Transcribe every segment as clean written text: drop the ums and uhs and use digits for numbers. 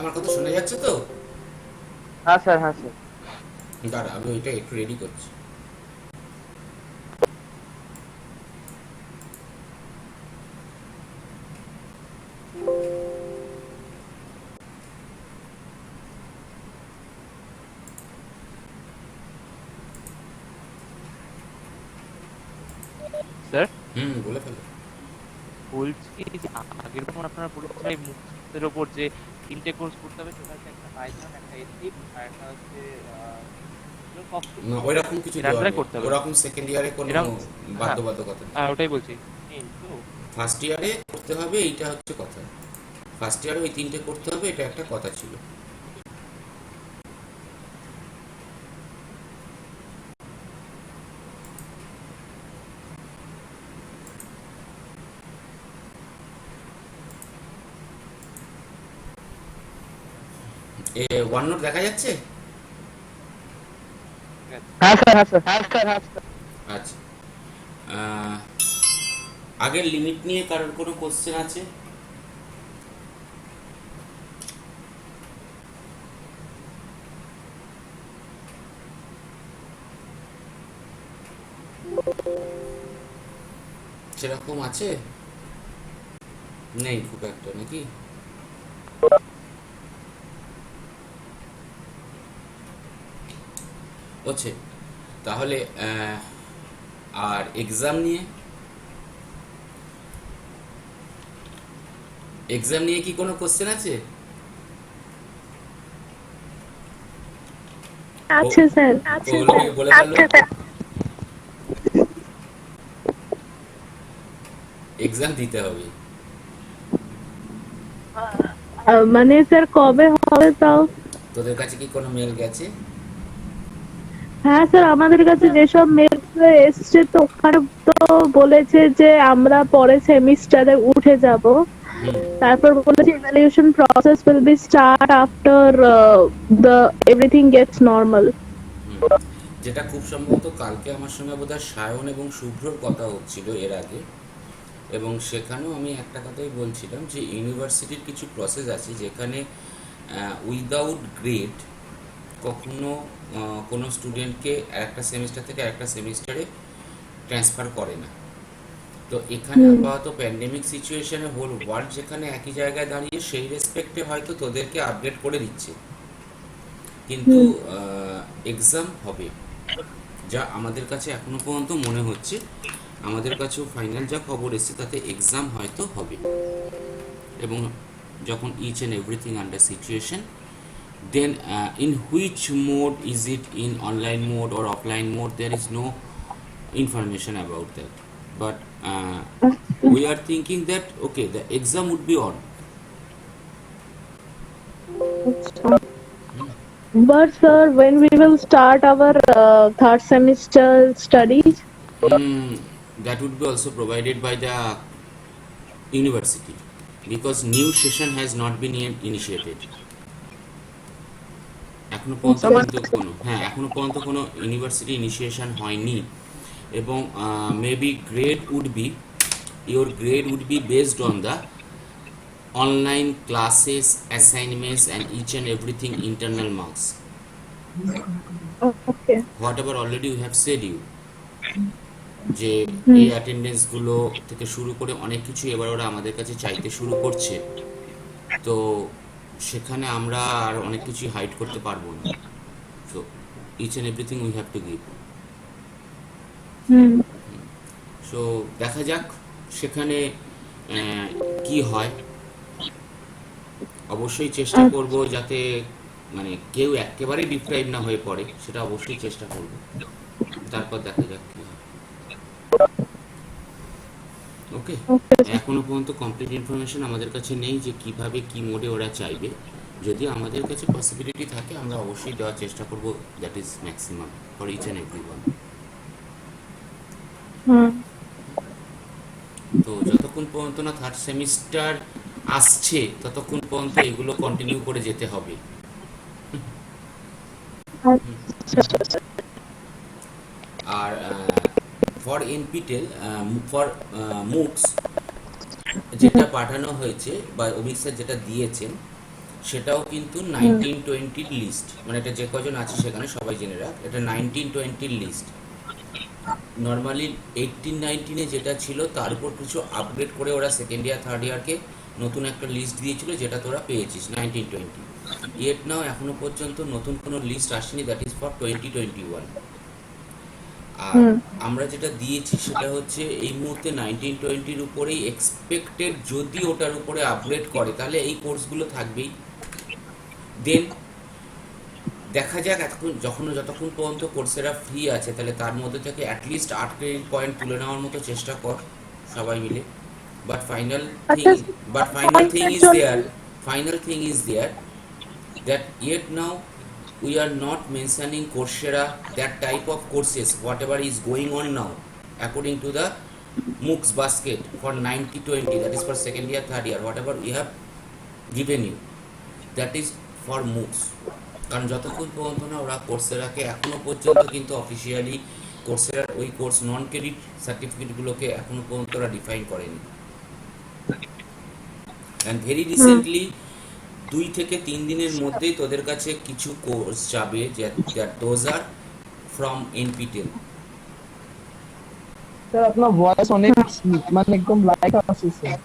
আমার কথা শোনা যাচ্ছে তো? হ্যাঁ স্যার, হ্যাঁ স্যার। দাঁড়া, আমি ওইটা একটু রেডি করছি। স্যার বলে ফেলো। বলছি যে আগের বার আপনারা বলেছিলেন এই মুক্তের ওপর যে তিনটে কোর্স করতে হবে, সেটা হচ্ছে একটা পাইথন, একটা এথিক্স আর একটা হচ্ছে সফটওয়্যার না, সিকিউরিটি। ওইরকম কিছু এর দেওয়া আন্ডারে নেই, করতে হবে তো? ওরকম সেকেন্ড ইয়ারে কোনো এরকম? হ্যাঁ, বাধ্যবাধকতা নেই। হ্যাঁ ওটাই বলছি। নেই তো? ফার্স্ট ইয়ারে করতে হবে, এইটা হচ্ছে কথা। ফার্স্ট ইয়ারে ওই তিনটে করতে হবে, এটা একটা কথা ছিল। ওয়ান নোট দেখা যাচ্ছে? ঠিক আছে। হ্যাঁ স্যার, হ্যাঁ স্যার, হ্যাঁ স্যার, হ্যাঁ স্যার। আচ্ছা, আগের লিমিট নিয়ে কারোর কোনো কোশ্চেন আছে? সেরকম আছে? নেই খুব একটা, নাকি? হচ্ছে তাহলে আর এক্সাম নিয়ে, এক্সাম নিয়ে কি কোনো কোশ্চেন আছে? আছে স্যার, আছে ওগুলো স্যার, বলে ফেলো। আছে স্যার। এক্সাম দিতে হবে। মানে স্যার কবে হবে তাও? তোদের কাছে কি কোনো মেল গেছে? হ্যাঁ স্যার, আমাদের কাছে যেসব মেল এসছে তো ওখানে তো বলেছে যে আমরা পরে সেমিস্টারে উঠে যাব। হুম তারপর বলেছে evaluation process will be start after the everything gets normal. হুম যেটা খুব সম্ভবত কালকে আমার সঙ্গে বোধহয় সায়ন এবং শুভ্রর কথা হচ্ছিল এর আগে, এবং সেখানেও আমি একটা কথাই বলছিলাম যে ইউনিভার্সিটির কিছু প্রসেস আছে যেখানে উইদাউট গ্রেড কখনো কোনো স্টুডেন্টকে একটা সেমিস্টার থেকে একটা সেমিস্টারে ট্রান্সফার করে না। তো এখানে আপাতত প্যান্ডেমিক সিচুয়েশনে হোল ওয়ার্ল্ড যেখানে একই জায়গায় দাঁড়িয়ে, সেই রেসপেক্টে হয়তো তোদেরকে আপডেট করে দিচ্ছে, কিন্তু এক্সাম হবে যা আমাদের কাছে এখনো পর্যন্ত মনে হচ্ছে। আমাদের কাছেও ফাইনাল যা খবর এসেছে তাতে এক্সাম হয়তো হবে, এবং যখন each and everything under situation, then in which mode is it, in online mode or offline mode, there is no information about that, but we are thinking that okay, the exam would be on. But sir, when we will start our third semester studies? That would be also provided by the university, because new session has not been yet initiated. এখনো পর্যন্ত কিন্তু কোনো, হ্যাঁ এখনো পর্যন্ত কোনো university initiation হয়নি, এবং maybe grade would be, your grade would be based on the online classes, assignments and each and everything internal marks, Okay. whatever already we have said you, যে এই অ্যাটেন্ডেন্সগুলো থেকে শুরু করে অনেক কিছু এবার ওরা আমাদের কাছে চাইতে শুরু করছে। তো সেখানে আমরা আর অনেক কিছুই হাইড করতে পারবো না, so each and everything we have to give. So দেখা যাক সেখানে কি হয়। অবশ্যই চেষ্টা করব যাতে মানে কেউ একেবারেই ডিপ্রাইভ না হয়ে পড়ে, সেটা অবশ্যই চেষ্টা করব। তারপর দেখা যাক কি হয়। ওকে, এখনো পর্যন্ত কমপ্লিট ইনফরমেশন আমাদের কাছে নেই যে কিভাবে কি মোডে ওরা চাইবে। যদি আমাদের কাছে পসিবিলিটি থাকে আমরা অবশ্যই দেওয়ার চেষ্টা করব, that is maximum for each and every one. তো যতক্ষণ পর্যন্ত না থার্ড সেমিস্টার আসছে ততক্ষণ পর্যন্ত এগুলো কন্টিনিউ করে যেতে হবে। আর ফর এনপিটেল, ফর মুকস যেটা পাঠানো হয়েছে বা অভিক স্যার যেটা দিয়েছেন, সেটাও কিন্তু 1920 লিস্ট, মানে এটা যে কজন আছে সেখানে সবাই জেনে রাখ, এটা 1920 লিস্ট। নর্মালি 18-19 যেটা ছিল তার উপর কিছু আপগ্রেড করে ওরা সেকেন্ড ইয়ার থার্ড ইয়ারকে নতুন একটা লিস্ট দিয়েছিল, যেটা তোরা পেয়েছিস 1920। ইয়েট নাও এখনো পর্যন্ত নতুন কোনো লিস্ট আসেনি, দ্যাট ইজ ফর 2021। আর আমরা যেটা দিয়েছি সেটা হচ্ছে এই মুহূর্তে 1920 উপরেই এক্সপেক্টেড, যদি ওটার উপরে আপগ্রেড করে তাহলে এই কোর্সগুলো থাকবেই। দেন দেখা যাক, এখন যতক্ষণ পর্যন্ত কোর্সেরা ফ্রি আছে তাহলে তার মধ্যে থেকে অ্যাটলিস্ট 8 ক্রেডিট পয়েন্ট তুলে নেওয়ার মতো চেষ্টা কর সবাই মিলে। বাট ফাইনাল থিং আচ্ছা, final thing is there that yet now we are not mentioning Coursera, that type of courses whatever is going on now according to the MOOCs basket for 90-20, that is for second year third year, whatever we have given you, that is for MOOCs। কারণ যতক্ষণ পর্যন্ত না ওরা কোর্সেরাকে এখনো পর্যন্ত কিন্তু officially কোর্সেরার ওই course non credit সার্টিফিকেটগুলোকে এখনো পর্যন্ত ওরা ডিফাইন করেনি। অ্যান্ড ভেরি রিসেন্টলি 2 থেকে 3 দিনের মধ্যেই তোদের কাছে কিছু কোর্স যাবে, those are from NPTEL। Sir আপনার ভয়েস অনেক মানে একদম লাইট আসছে স্যার।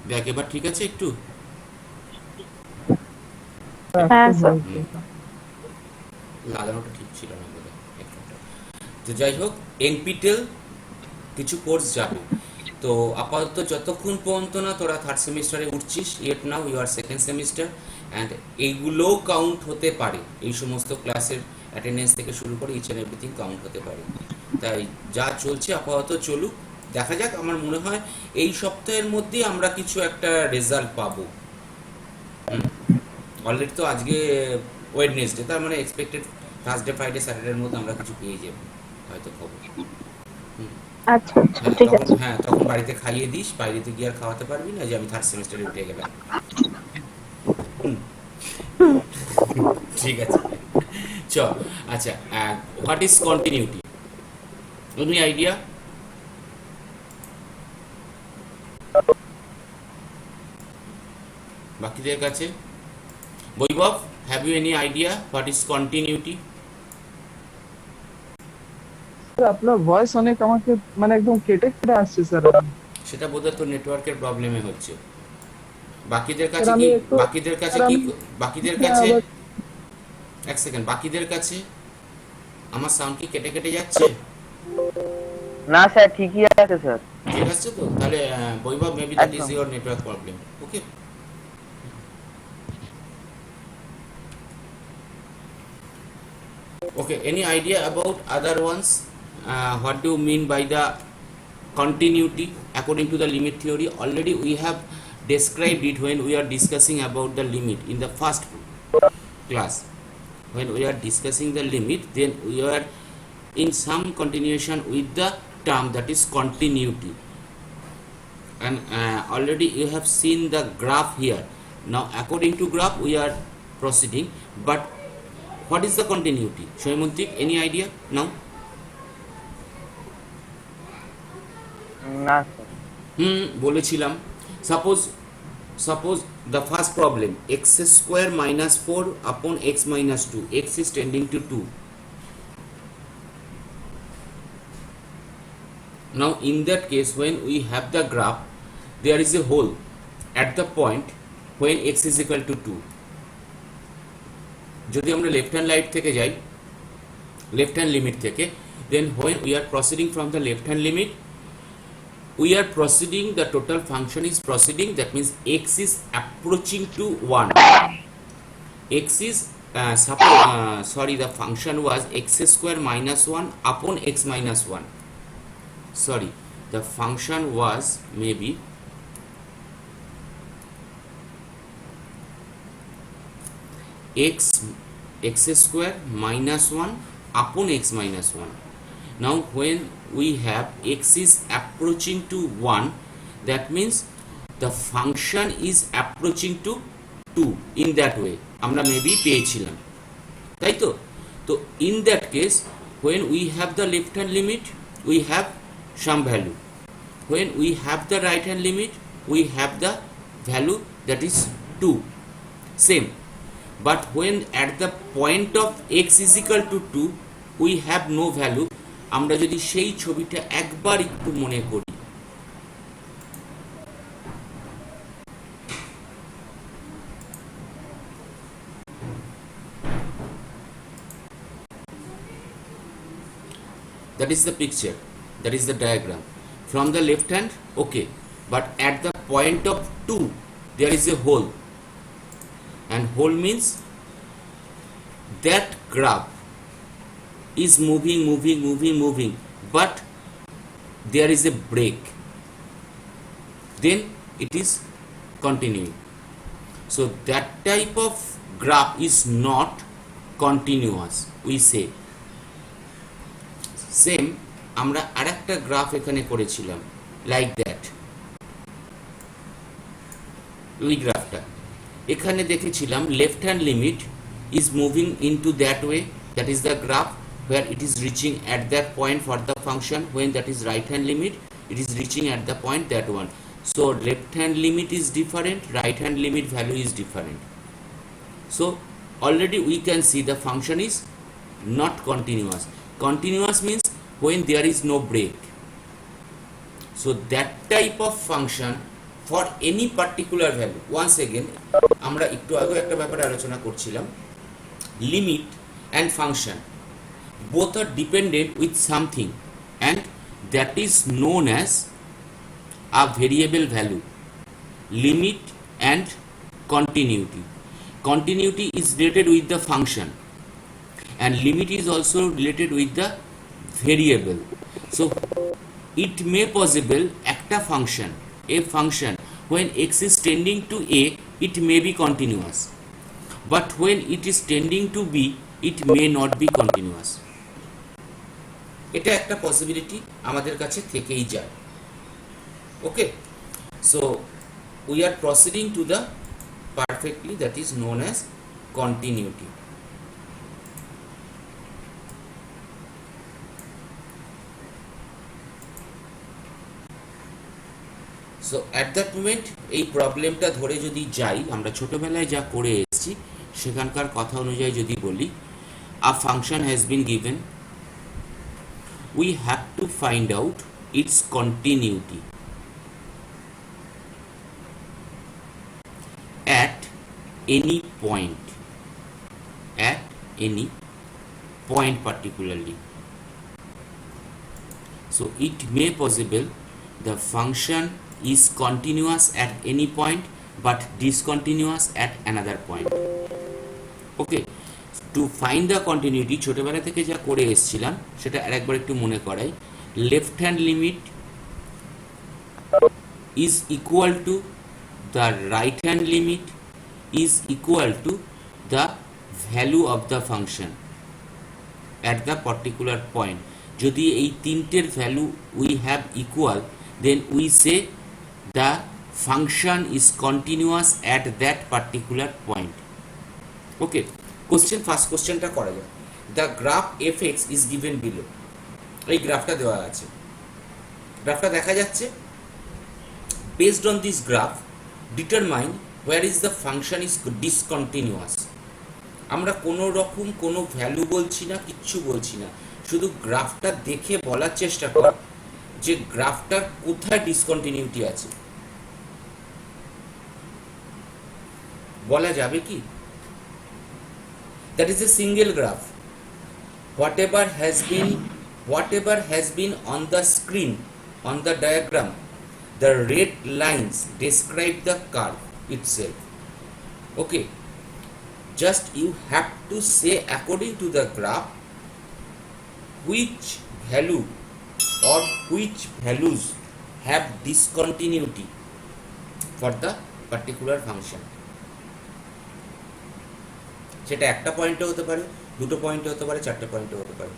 দেখ এবার ঠিক আছে একটু? হ্যাঁ স্যার। লাগানোটা ঠিক ছিল না বোধহয় হেডফোনটা। তো যাই হোক, NPTEL কিছু কোর্স যাবে। তো আপাতত যতক্ষণ পর্যন্ত না তোরা থার্ড সেমিস্টারে উঠছিস, yet now you are second semester, and এইগুলোও কাউন্ট হতে পারে, এই সমস্ত ক্লাসের অ্যাটেন্ডেন্স থেকে শুরু করে ইচ অ্যান্ড এভরিথিং কাউন্ট হতে পারে। তাই যা চলছে আপাতত চলুক, দেখা যাক। আমার মনে হয় এই সপ্তাহের মধ্যেই আমরা কিছু একটা রেজাল্ট পাবো। অলরেডি তো আজকে ওয়েডনেসডে, তার মানে এক্সপেক্টেড থার্সডে ফ্রাইডে স্যাটারডের মধ্যে আমরা কিছু পেয়ে যাবো হয়তো খবর। আচ্ছা আচ্ছা, ঠিক আছে। হ্যাঁ, তখন বাড়িতে খাইয়ে দিস, বাইরেতে গিয়ে আর খাওয়াতে পারবি না যে আমি থার্ড সেমিস্টারে উঠে গেলাম। ঠিক আছে, চ। আচ্ছা, what is continuity? Any idea? বাকিদের কাছে Vaibhav, have you any idea what is continuity? Sir আপনার ভয়েস অনেক আমাকে মানে একদম কেটে কেটে আসছে স্যার। সেটা বোধহয় তোর নেটওয়ার্কের প্রবলেমে হচ্ছে। বাকিদের কাছে স্যার, কি আমি একটু- বাকিদের কাছে স্যার, কি আমি- বাকিদের হ্যাঁ, কাছে আবার- এক সেকেন্ড, বাকিদের কাছে আমার সাউন্ড কি কেটে কেটে যাচ্ছে? না স্যার, ঠিকই আছে স্যার। ঠিক আছে তো? তাহলে বৈভব, মেবি দ্যাট ইজ একদম। Your network problem. Okay, okay, any idea about other ones? What do you mean by the continuity according to the limit theory? Already we have described it when we are discussing about the limit in the first class. When we are discussing the limit, then we are in some continuation with the term that is continuity, and already you have seen the graph here. Now according to graph we are proceeding, but what is the continuity? Shoymantik, any idea now? না sir. বলেছিলাম, suppose the first problem, x square minus 4 upon x minus 2, x is tending to 2. Now in that case, when we have the graph, there is a hole at the point when x is equal to 2. যদি আমরা left hand light থেকে যাই, left hand limit থেকে, then when we are proceeding from the left hand limit, we are proceeding, the total function is proceeding, that means x is approaching to 1. X is the function was x square minus 1 upon x minus 1. Sorry, the function was maybe x square minus 1 upon x minus 1. Now when we have x is approaching to 1, that means the function is approaching to 2. In that way আমরা maybe পেয়েছিলাম, তাই তো? তো in that case, when we have the left hand limit, we have some value, when we have the right hand limit, we have the value that is 2, same. But when at the point of x is equal to 2 we have no value, আমরা যদি সেই ছবিটা একবার একটু মনে করি, that is the picture, that is the diagram from the left hand, okay, but at the point of 2 there is a hole, and hole means that graph is moving, but there is a break, then it is continuing. So that type of graph is not continuous, we say. Same আমরা আরেকটা graph এখানে করেছিলাম like that, ওই গ্রাফটা এখানে দেখেছিলাম left hand limit is moving into that way, that is the graph where it is reaching at that point for the function, when that is right hand limit it is reaching at the point that one. So left hand limit is different, right hand limit value is different. So already we can see the function is not continuous. Continuous means when there is no break. So that type of function for any particular value, once again আমরা একটু আগে একটা ব্যাপারে আলোচনা করছিলাম, limit and function both are dependent with something, and that is known as a variable value. Limit and continuity. Continuity is related with the function, and limit is also related with the variable. So it may possible একটা function, a function when x is tending to a it may be continuous, but when it is tending to b it may not be continuous. এটা একটা possibility আমাদের কাছে থেকেই যায়। Okay, so we are proceeding to the perfectly that is known as continuity. So at that moment এই প্রবলেমটা ধরে যদি যাই, আমরা ছোটবেলায় যা করে এসেছি সেখানকার কথা অনুযায়ী যদি বলি, আ function has been given, we have to find out its continuity at any point, at any point particularly. So it may possible the function is continuous at any point but discontinuous at another point. Okay, to find the continuity ছোটবেলা থেকে যা করে এসেছিলাম সেটা আরেকবার একটু মনে করাই। Left hand limit is equal to the right hand limit is equal to the value of the function at the particular point. যদি এই তিনটের value we have equal, then we say the function is continuous at that particular point. Okay, question, first কোশ্চেনটা করা যায়। The graph f x is given below, এই গ্রাফটা দেওয়া আছে, গ্রাফটা দেখা যাচ্ছে। Based on this graph determine where is the function is discontinuous. আমরা কোনো রকম কোনো ভ্যালু বলছি না, কিচ্ছু বলছি না, শুধু গ্রাফটা দেখে বলার চেষ্টা কর যে গ্রাফটার কোথায় ডিসকন্টিনিউটি আছে। বলা যাবে কি? That is a single graph. Whatever has been on the screen, on the diagram, the red lines describe the curve itself. Okay, just you have to say according to the graph which value or which values have discontinuity for the particular function. সেটা একটা পয়েন্টে হতে পারে, দুটো পয়েন্টে হতে পারে, চারটে পয়েন্টে হতে পারে।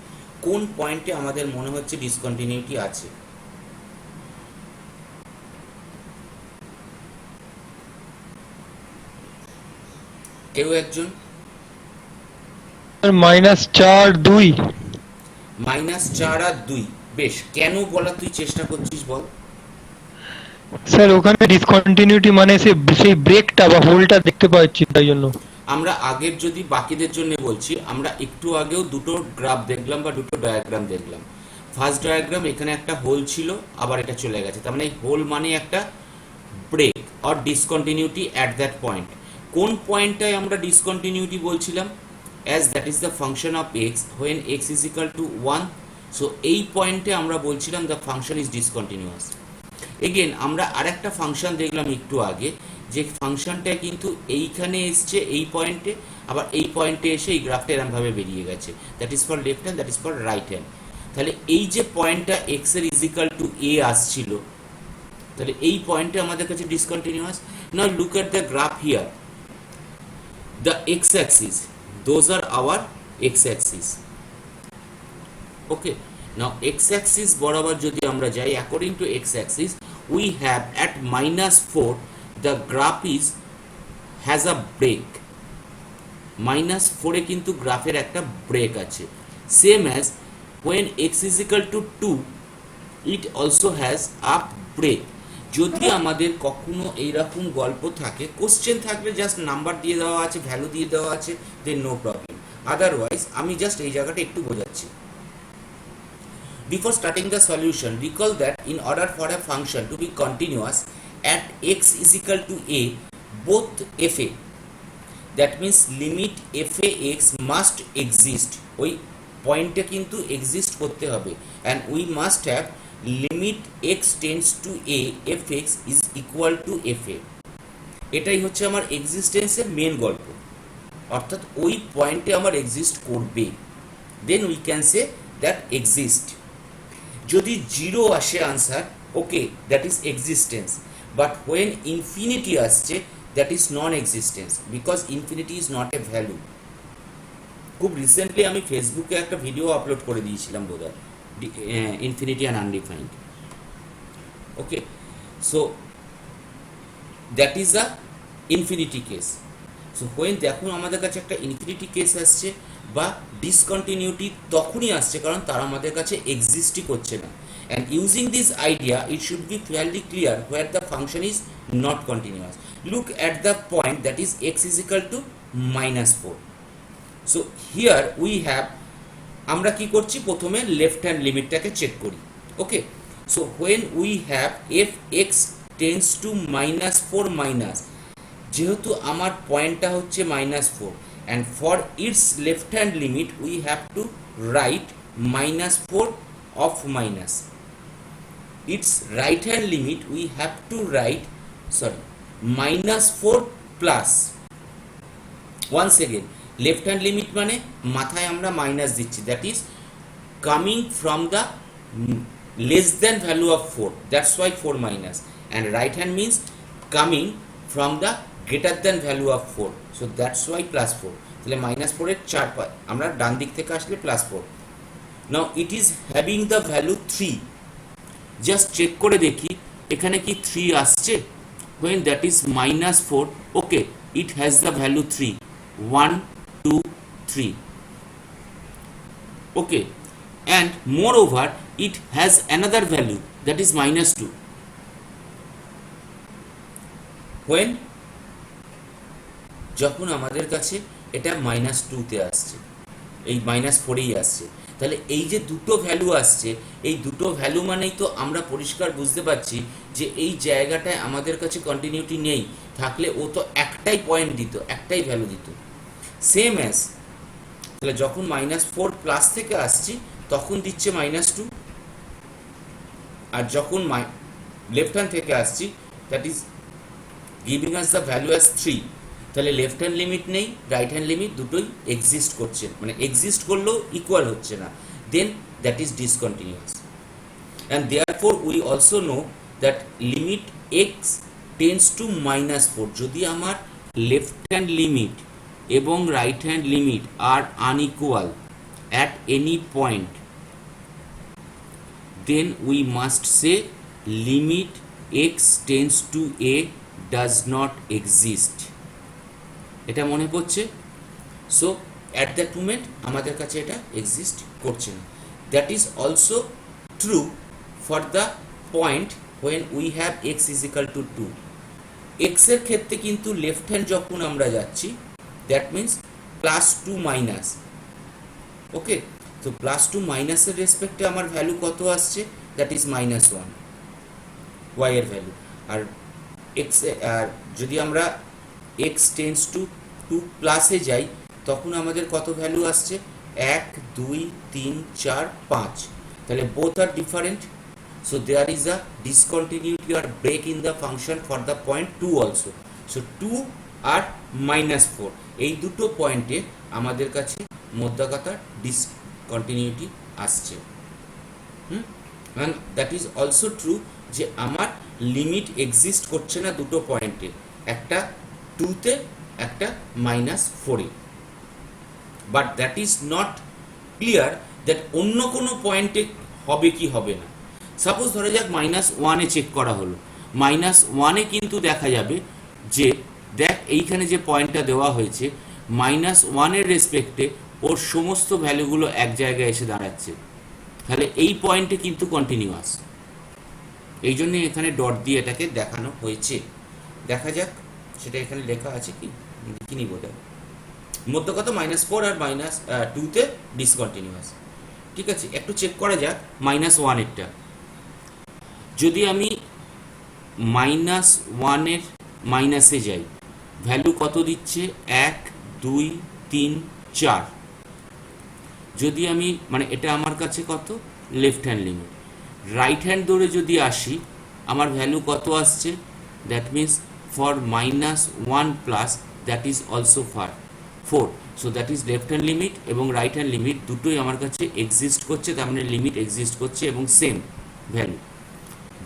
কোন পয়েন্টে আমাদের মনে হচ্ছে ডিসকন্টিনিউটি আছে? কেউ একজন? -4 2 -4 আর 2, বেশ, কেন বলা তুই চেষ্টা করছিস বল? স্যার ওখানে ডিসকন্টিনিউটি মানে সেই ব্রেকটা বা হোলটা দেখতে পাচ্ছি তাই জন্য। আমরা আগের যদি বাকিদের জন্য বলছি, আমরা একটু আগেও দুটো গ্রাফ দেখলাম বা দুটো ডায়াগ্রাম দেখলাম। ফার্স্ট ডায়াগ্রাম এখানে একটা হোল ছিল, আবার এটা চলে গেছে, তার মানে এই হোল মানে একটা break or discontinuity at that point. কোন পয়েন্টটায় আমরা ডিসকন্টিনিউটি বলছিলাম? As that is the function of x when x is equal to 1। So এই পয়েন্টে আমরা বলছিলাম the function is discontinuous. Again আমরা আরেকটা ফাংশন দেখলাম একটু আগে, যে ফাংশনটা কিন্তু এইখানে এসছে এই পয়েন্টে, আবার এই পয়েন্টে এসে এই গ্রাফটা এরমভাবে বেরিয়ে গেছে। That is for left hand, that is for right hand. তাহলে এই যে পয়েন্টটা এক্স এর ইজিক্যাল টু এ আসছিল, তাহলে এই পয়েন্টে আমাদের কাছে discontinuous. Now look at the graph here, the x axis, those are our x axis. Okay, now x axis বরাবর যদি আমরা যাই, according to x axis we have at -4 the graph is has a break, -4 এ কিন্তু গ্রাফের একটা break আছে। Same as when x is equal to 2 it also has a break। যদি আমাদের কখনো এইরকম গল্প থাকে, কোশ্চেন থাকলে জাস্ট নাম্বার দিয়ে দেওয়া আছে, ভ্যালু দিয়ে দেওয়া আছে, দেন নো প্রবলেম। আদারওয়াইজ আমি জাস্ট এই জায়গাটা একটু বোঝাচ্ছি। Before starting the solution, recall that in order for a function to be continuous at x is equal to a, both fa, that means limit fa x must exist, ওই পয়েন্টে কিন্তু exist করতে হবে, and we must have limit x tends to a fx is equal to fa। এটাই হচ্ছে আমার এক্সিস্টেন্সের main গল্প, অর্থাৎ ওই পয়েন্টে আমার এক্সিস্ট করবে, then we can say that exist. যদি জিরো আসে answer, okay, that is existence, but when infinity আসছে that is non existence, because infinity is not a value. খুব রিসেন্টলি আমি ফেসবুকে একটা ভিডিও আপলোড করে দিয়েছিলাম বোধহয়, infinity and undefined. Okay, so that is a infinity case. So when দেখুন আমাদের কাছে একটা ইনফিনিটি কেস আসছে বা ডিসকন্টিনিউটি তখনই আসছে কারণ তারা আমাদের কাছে এক্সিস্টই করছে না। And using this idea it should be fairly clear where the function is not continuous. Look at the point that is X is equal to -4। So here we have, আমরা কি করছি, প্রথমে লেফট হ্যান্ড লিমিটটাকে check করি। Okay, so when we have F X tends to -4 minus, যেহেতু আমার পয়েন্টটা হচ্ছে -4, and for its left hand limit we have to write -4 of minus, its right hand limit we have to write, sorry, -4 plus। once again left hand limit মানে মাথায় আমরা minus দিচ্ছি, that is coming from the less than value of 4, that's why 4 minus, and right hand means coming from the greater than value of 4, so that's why +4। তাহলে -4 এর 4 পাই আমরা, ডান দিক থেকে আসলে +4। Now it is having the value 3, just check করে দেখি এখানে কি 3 আসছে। when that is -4, okay, it has the value 3, 1 2 3, okay, and moreover it has another value that is -2। when যখন আমাদের কাছে এটা -2তে আসছে, এই -4এই আসছে, তাহলে এই যে দুটো ভ্যালু আসছে, এই দুটো ভ্যালু মানেই তো আমরা পরিষ্কার বুঝতে পারছি যে এই জায়গাটায় আমাদের কাছে কন্টিনিউটি নেই, থাকলে ও তো একটাই পয়েন্ট দিত, একটাই ভ্যালু দিত। সেম অ্যাজ, তাহলে যখন -4 প্লাস থেকে আসছি তখন দিচ্ছে -2, আর যখন লেফট হ্যান্ড থেকে আসছি that is giving us the value as 3। তাহলে লেফট হ্যান্ড লিমিট নেই, রাইট হ্যান্ড লিমিট দুটোই এক্সিস্ট করছে, মানে এক্সিস্ট করলেও ইকুয়াল হচ্ছে না, then that is discontinuous. And therefore we also know that limit x tends to -4, যদি আমার লেফট হ্যান্ড লিমিট এবং রাইট হ্যান্ড লিমিট আর unequal at any point, then we must say limit x tends to a does not exist। এটা মনে পড়ছে? So at that moment আমাদের কাছে এটা এক্সিস্ট করছে না। That is also true for the point when we have x is equal to 2, x এর ক্ষেত্রে কিন্তু লেফট হ্যান্ড যখন আমরা যাচ্ছি, that means plus to minus, okay. তো প্লাস টু মাইনাসের রেসপেক্টে আমার ভ্যালু কত আসছে, দ্যাট ইজ -1 y এর ভ্যালু। আর এক্স, আর যদি আমরা এক্স টেন্স টু 2 প্লাসে যাই তখন আমাদের কত ভ্যালু আসছে, 1 2 3 4 5। তাহলে both are different, so there is a discontinuity আর break in the function for the point 2 also. So 2 আর -4 এই দুটো পয়েন্টে আমাদের কাছে মধ্যকাতার ডিসকন্টিনিউটি আসছে। দ্যাট ইজ অলসো ট্রু যে আমার লিমিট এক্সিস্ট করছে না দুটো পয়েন্টে, একটা 2-তে একটা -4-এ। But that is not clear that অন্য কোনো পয়েন্টে হবে কি হবে না। সাপোজ ধরা যাক -1-এ চেক করা হলো, -1-এ কিন্তু দেখা যাবে যে দেখ এইখানে যে পয়েন্টটা দেওয়া হয়েছে -1-এর রেসপেক্টে ওর সমস্ত ভ্যালুগুলো এক জায়গায় এসে দাঁড়াচ্ছে, তাহলে এই পয়েন্টে কিন্তু কন্টিনিউয়াস। এই জন্য এখানে ডট দিয়ে এটাকে দেখানো হয়েছে। দেখা যাক সেটা এখানে লেখা আছে কি, লিখিনি বোধহয়। মধ্যকত -4 আর -2-তে ডিসকন্টিনিউয়াস। ঠিক আছে, একটু চেক করা যাক -1-এরটা। যদি আমি -1-এর মাইনাসে যাই, ভ্যালু কত দিচ্ছে, 1 2 3 4। যদি আমি মানে এটা আমার কাছে কত, left hand limit. Right hand ধরে যদি আসি আমার ভ্যালু কত আসছে, that means for -1 plus that is also for 4। So that is left hand limit এবং রাইট হ্যান্ড লিমিট দুটোই আমার কাছে এক্সিস্ট করছে, তার মানে লিমিট এক্সিস্ট করছে এবং same value.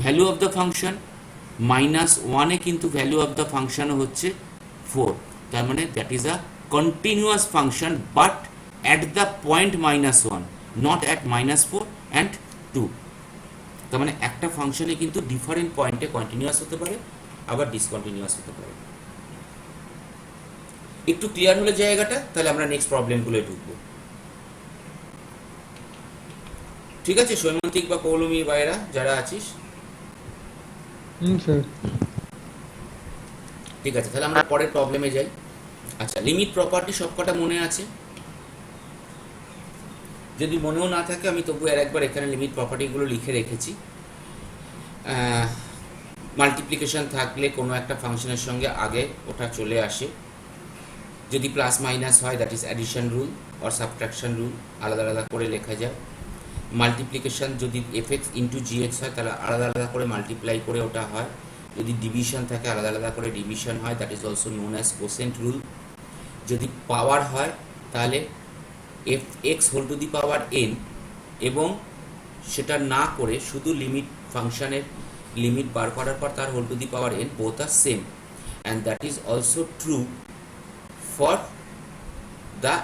Value of the function -1-এ কিন্তু ভ্যালু অফ দ্য ফাংশন হচ্ছে 4, তার মানে that is a continuous function but at the point -1, not at -4 and 2। তার মানে একটা ফাংশনে কিন্তু ডিফারেন্ট পয়েন্টে কন্টিনিউয়াস হতে পারে আবার ডিসকন্টিনিউয়াস হতে পারে। একটু ক্লিয়ার হলে জায়গাটা, তাহলে আমরা নেক্সট প্রবলেমগুলো ঢুকবো। ঠিক আছে সৈমন্তিক বা পৌলমী বাইরা যারা আছিস, স্যার। ঠিক আছে তাহলে আমরা পরের প্রবলেমে যাই। আচ্ছা, লিমিট প্রপার্টি সবকটা মনে আছে? যদি মনেও না থাকে আমি তবু আর একবার এখানে লিমিট প্রপার্টিগুলো লিখে রেখেছি। মাল্টিপ্লিকেশন থাকলে কোনো একটা ফাংশনের সঙ্গে আগে ওটা চলে আসে, যদি প্লাস মাইনাস হয় that is addition rule or subtraction rule, আলাদা আলাদা করে লেখা যায়। মাল্টিপ্লিকেশন যদি এফএক্স ইন্টু জিএক্স হয় তাহলে আলাদা আলাদা করে মাল্টিপ্লাই করে ওটা হয়। যদি ডিভিশন থাকে আলাদা আলাদা করে ডিভিশন হয়, that is also known as quotient rule. যদি পাওয়ার হয় তাহলে f x whole to the power n, এবং সেটা না করে শুধু লিমিট ফাংশনের লিমিট বার করার পর তার whole to the power n, both are same. And that is also true for the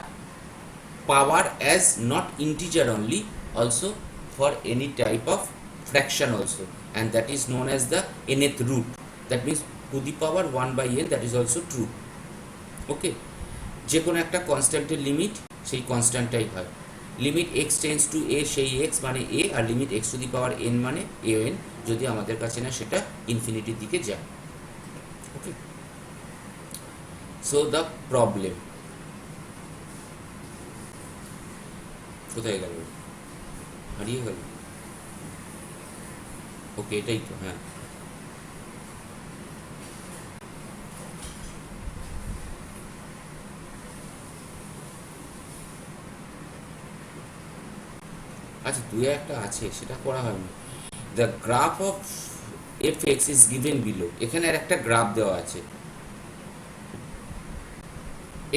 power as not integer only, also for any type of fraction also, and that is known as the nth root, that means to the power 1/n, that is also true. Okay, যে কোনো একটা কনস্ট্যান্টের limit সেই কনস্ট্যান্টটাই হয়। Limit x tends to a সেই x মানে a, আর limit x to the power n মানে an, যদি আমাদের কাছে না সেটা ইনফিনিটির দিকে যায়। ওকে, সো দ্য প্রবলেম কোথায় গেল, হারিয়ে গেল? ওকে, এটাই তো, হ্যাঁ। আচ্ছা, দুই একটা আছে সেটা করা হয়নি। The graph of F x is given below. এখানে আর একটা গ্রাফ দেওয়া আছে।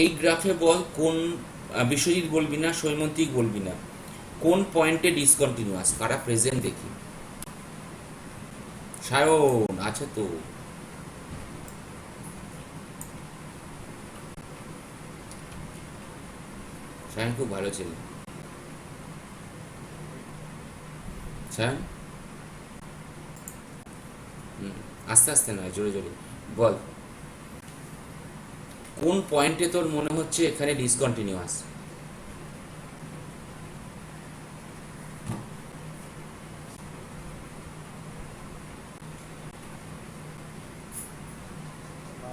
এই গ্রাফে বল কোন, বিশ্বজিৎ বলবি না, সৈমন্তিক বলবি না, কোন পয়েন্টে ডিসকন্টিনিউয়াস? কারা প্রেজেন্ট দেখি? সায়ন আছে তো? সায়ন খুব ভালো ছিল। সায়ন আস্তে আস্তে নয়, জোরে জোরে বল, কোন পয়েন্টে তোর মনে হচ্ছে এখানে ডিসকন্টিনিউয়াস?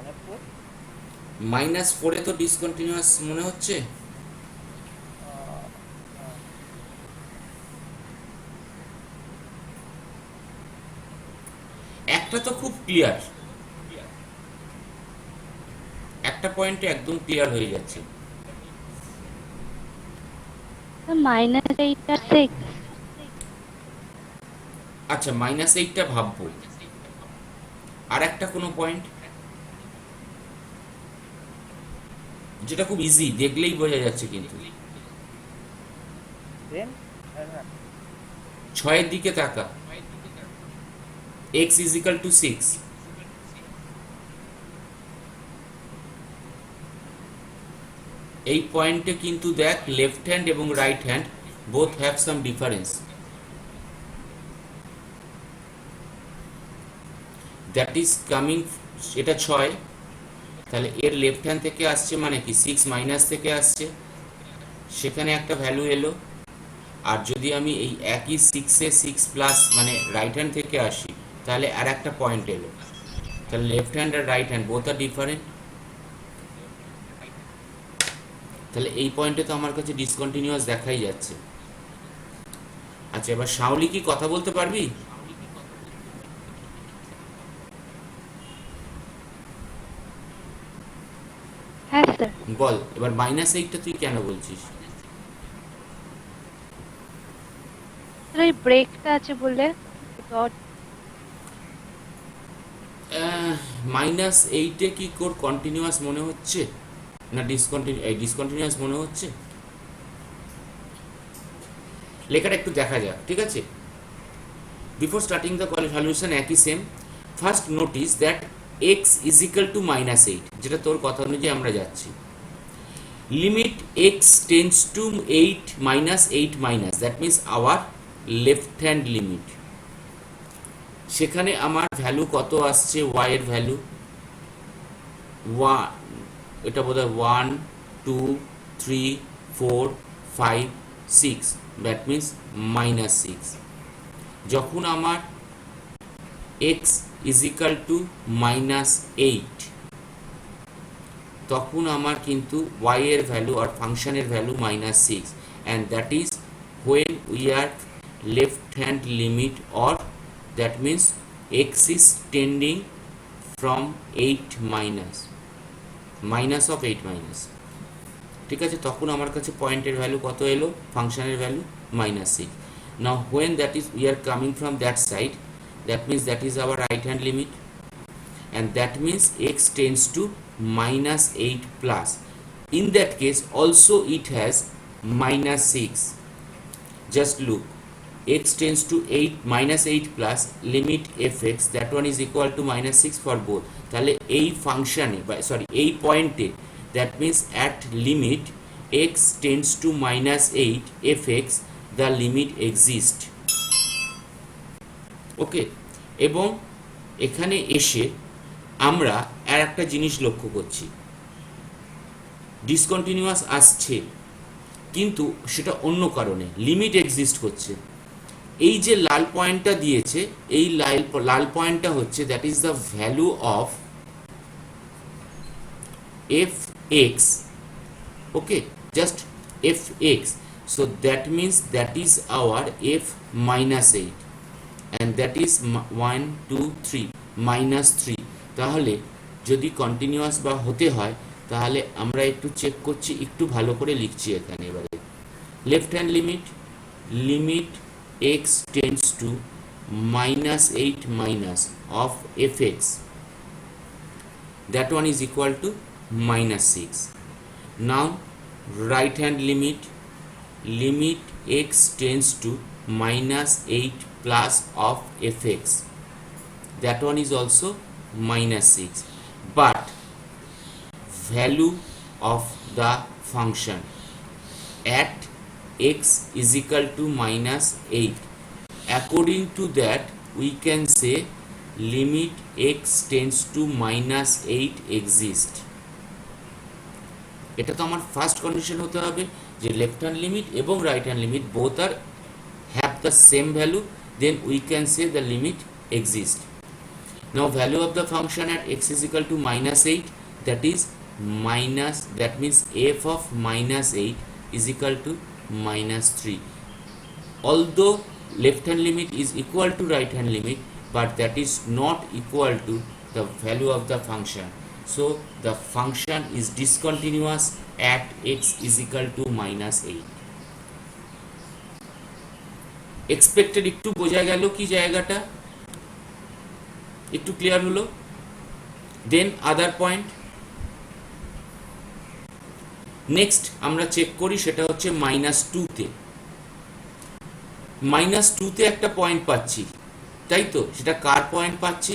4 -4 তো ডিসকন্টিনিউয়াস মনে হচ্ছে। একটা তো খুব ক্লিয়ার, একটা পয়েন্টে একদম ক্লিয়ার হয়ে যাচ্ছে। -8 আর 6 আচ্ছা, -8টা ভাববো। আর একটা কোনো পয়েন্ট যেটা খুব ইজি, দেখলেই বোঝা যাচ্ছে, কিন্তু দেন 6-এর দিকে তাকা, x = 6। এই পয়েন্টে কিন্তু দেখ, লেফট হ্যান্ড এবং right hand both have some difference. That is coming, এটা 6, তাহলে এর লেফট হ্যান্ড থেকে আসছে মানে কি 6 মাইনাস থেকে আসছে, সেখানে একটা ভ্যালু এলো। আর যদি আমি এই একই 6-এ 6 প্লাস মানে রাইট হ্যান্ড থেকে আসি, তাহলে আর একটা পয়েন্ট এলো। তাহলে left hand R right hand both are different. তাহলে এই পয়েন্টে তো আমার কাছে ডিসকন্টিনিউয়াস দেখাই যাচ্ছে। আচ্ছা, এবার শাওলি কি কথা বলতে পারবি? হ্যাঁ স্যার। বল এবার -8টা তুই কেন বলছিস? স্যার ওই ব্রেকটা আছে বলে ডট -8-এ কি কোর কন্টিনিউয়াস মনে হচ্ছে না ডিসকন্টিনিউয়াস মনে হচ্ছে? লেখাটা একটু দেখা যাক, ঠিক আছে? বিফোর স্টার্টিং দ্য সলিউশন একই same. First notice that x = -8, যেটা তোর কথা অনুযায়ী আমরা যাচ্ছি। Limit x tends to 8 -8 that means our left hand limit. সেখানে আমার ভ্যালু কত আসছে, y এর ভ্যালু 1, এটা বোধহয় 1 2 3 4 5 6, দ্যাট মিনস -6। যখন আমার x = -8, তখন আমার কিন্তু y এর ভ্যালু আর ফাংশনের value -6, and that is when we are left hand limit, or that means x is tending from 8 minus of 8 minus, ঠিক আছে? তখন আমার কাছে পয়েন্টের ভ্যালু কত এলো, ফাংশনের value -6. Now when that is we are coming from that side, that means that is our right hand limit, and that means x tends to -8 plus. In that case also it has -6. Just look, x tends to -8 plus limit fx, that one is equal to -6 for both. তাহলে এই ফাংশনে এই পয়েন্টে, that means at limit x tends to -8 fx, the limit exists. ওকে, এবং এখানে এসে আমরা আর একটা জিনিস লক্ষ্য করছি, ডিসকন্টিনিউয়াস আসছে কিন্তু সেটা অন্য কারণে, লিমিট এক্সিস্ট করছে। এই যে লাল পয়েন্টটা দিয়েছে, এই লাল পয়েন্টটা হচ্ছে that is the value of fx, okay, just fx. so that means that is our f -8, and that is 1 2 3 -3. তাহলে যদি কন্টিনিউয়াস বা হতে হয়, তাহলে আমরা একটু চেক করছি, একটু ভালো করে লিখছি এখানে। এবারে left hand limit x tends to -8 minus of fx, that one is equal to -6. now right hand limit x tends to -8 plus of fx, that one is also -6. but value of the function at x = -8, according to that we can say limit x tends to -8 exist. এটা তো আমার first condition হতে হবে যে left hand limit এবং right hand limit both are have the same value, then we can say the limit exist. Now value of the function at x is equal to minus 8, that is minus, that means f of minus 8 is equal to minus 3. Although left hand limit is equal to right hand limit, but that is not equal to the value of the function. So the function is discontinuous at x is equal to minus 8. Expected একটু বোঝা গেল কি জায়গাটা একটু clear হলো? দেন আদার point next আমরা check করি, সেটা হচ্ছে -2 তে। -2 তে একটা পয়েন্ট পাচ্ছি, তাই তো? সেটা কার পয়েন্ট পাচ্ছি?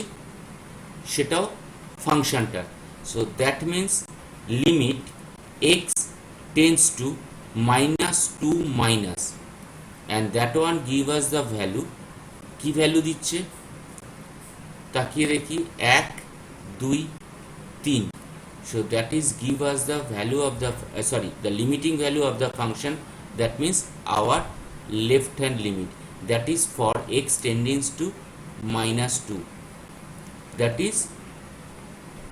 সেটাও ফাংশনটা। So that means limit x tends two -2 minus, and that one give us the value। কি ভ্যালু দিচ্ছে তাকিয়ে দেখি, 1 2 3। so that is give us the value of the the limiting value of the function, that means our left hand limit, that is for x tending to -2, that is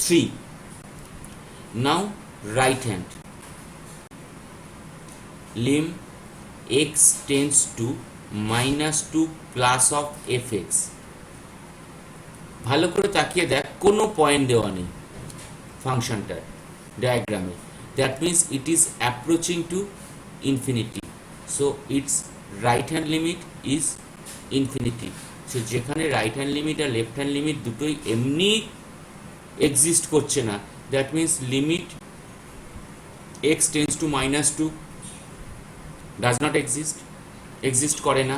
3। now right hand lim x tends to -2 plus of fx। ভালো করে তাকিয়ে দেখ, কোনো point দেওয়া নেই ফাংশনটার ডায়াগ্রামে, that means it is approaching to infinity. So it's right hand limit is infinity. So যেখানে right hand limit আর left hand limit দুটোই এমনি এক্সিস্ট করছে না, that means limit x tends two -2 does not exist করে না।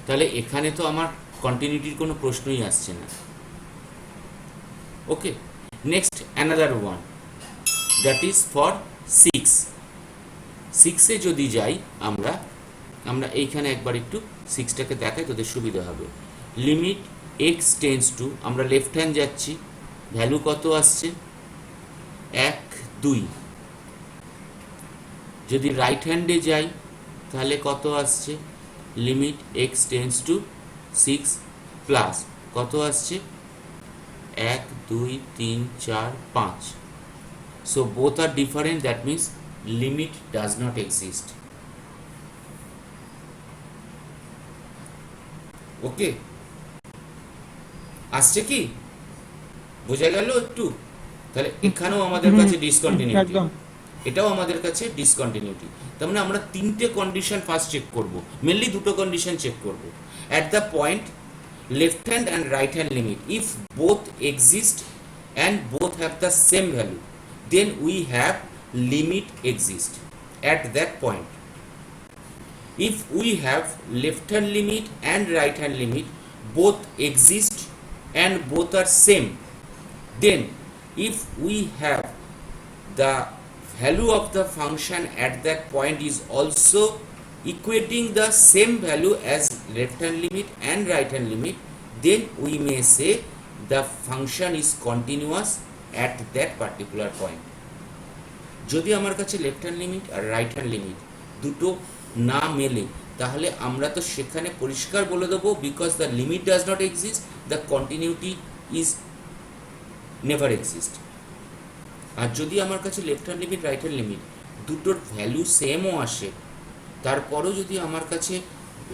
তাহলে এখানে তো আমার কন্টিনিউটির কোনো প্রশ্নই আসছে না। Okay, next another one, that is for 6 যদি যাই আমরা এইখানে একবার একটু 6টাকে দেখাই, তোদের সুবিধা হবে। লিমিট এক্স টেন্স টু, আমরা লেফট হ্যান্ড যাচ্ছি, ভ্যালু কত আসছে? 1 2। যদি রাইট হ্যান্ডে যাই তাহলে কত আসছে? Limit x tends two 6 plus কত আসছে? 1 2 3 4 5। so both are different, that means limit does not exist। ওকে, আসছে কি? বোঝা গেল একটু? তাহলে এখানেও আমাদের কাছে ডিসকন্টিনিউটি, এটাও আমাদের কাছে ডিসকন্টিনিউটি। তার মানে আমরা তিনটে কন্ডিশন ফার্স্ট চেক করব, মেনলি দুটো কন্ডিশন চেক করব। At the point left hand and right hand limit, if both exist and both have the same value, then we have limit exist at that point। if we have left hand limit and right hand limit both exist and both are same, then if we have the value of the function at that point is also equating the same value as left hand limit and right hand limit, then we may say the function is continuous at that particular point। যদি আমার কাছে left hand limit আর right hand limit দুটো না মেলে, তাহলে আমরা তো সেখানে পরিষ্কার বলে দেবো, because the limit does not exist, the continuity is never exist. আর যদি আমার কাছে left hand limit right hand limit দুটোর ভ্যালু সেমও আসে, তারপরও যদি আমার কাছে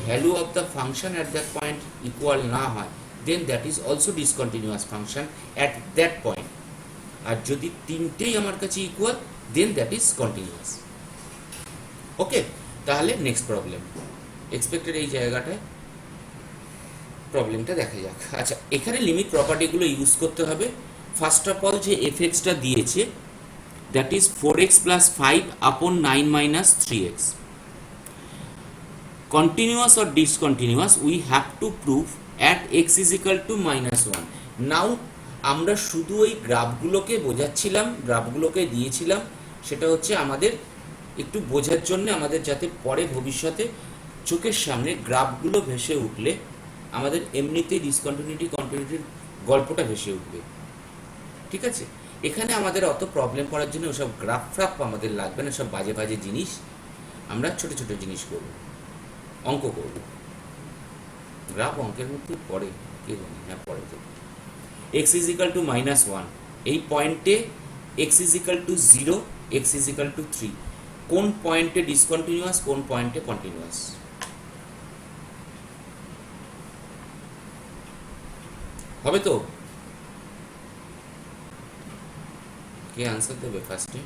value of the function at that point equal না হয়, then that is also discontinuous function at that point. আর যদি তিনটেই আমার কাছে equal, then that is continuous. Okay, তাহলে নেক্সট প্রবলেম, এক্সপেক্টেড এই জায়গাটায় প্রবলেমটা দেখা যাক। আচ্ছা, এখানে লিমিট প্রপার্টিগুলো ইউজ করতে হবে। ফার্স্ট অফ অল যে এফএক্সটা দিয়েছে, that is 4x plus 5 upon 9 minus 3x। continuous or discontinuous we have to prove at x is equal to -1। নাও আমরা শুধু ওই গ্রাফগুলোকে বোঝাচ্ছিলাম, গ্রাফগুলোকে দিয়েছিলাম, সেটা হচ্ছে আমাদের একটু বোঝার জন্য, আমাদের যাতে পরে ভবিষ্যতে চোখের সামনে গ্রাফগুলো ভেসে উঠলে আমাদের এমনিতেই ডিসকন্টিনিউটি কন্টিনিউটির গল্পটা ভেসে উঠবে। ঠিক আছে, এখানে আমাদের অত প্রবলেম করার জন্য ওসব গ্রাফ ফ্রাফ আমাদের লাগবে না, সব বাজে বাজে জিনিস। আমরা ছোট ছোট জিনিস করব, অঙ্ক করব। গ্রাফ অঙ্কের মধ্যে পড়ে, কে জানি, হ্যাঁ পড়ে তো। x is equal to -1, এই পয়েন্টে x is equal to 0, x is equal to 3, কোন পয়েন্টে ডিসকন্টিনিউয়াস, কোন পয়েন্টে কন্টিনিউয়াস? হবে তো? কে আনসার দেবে ফার্স্টে?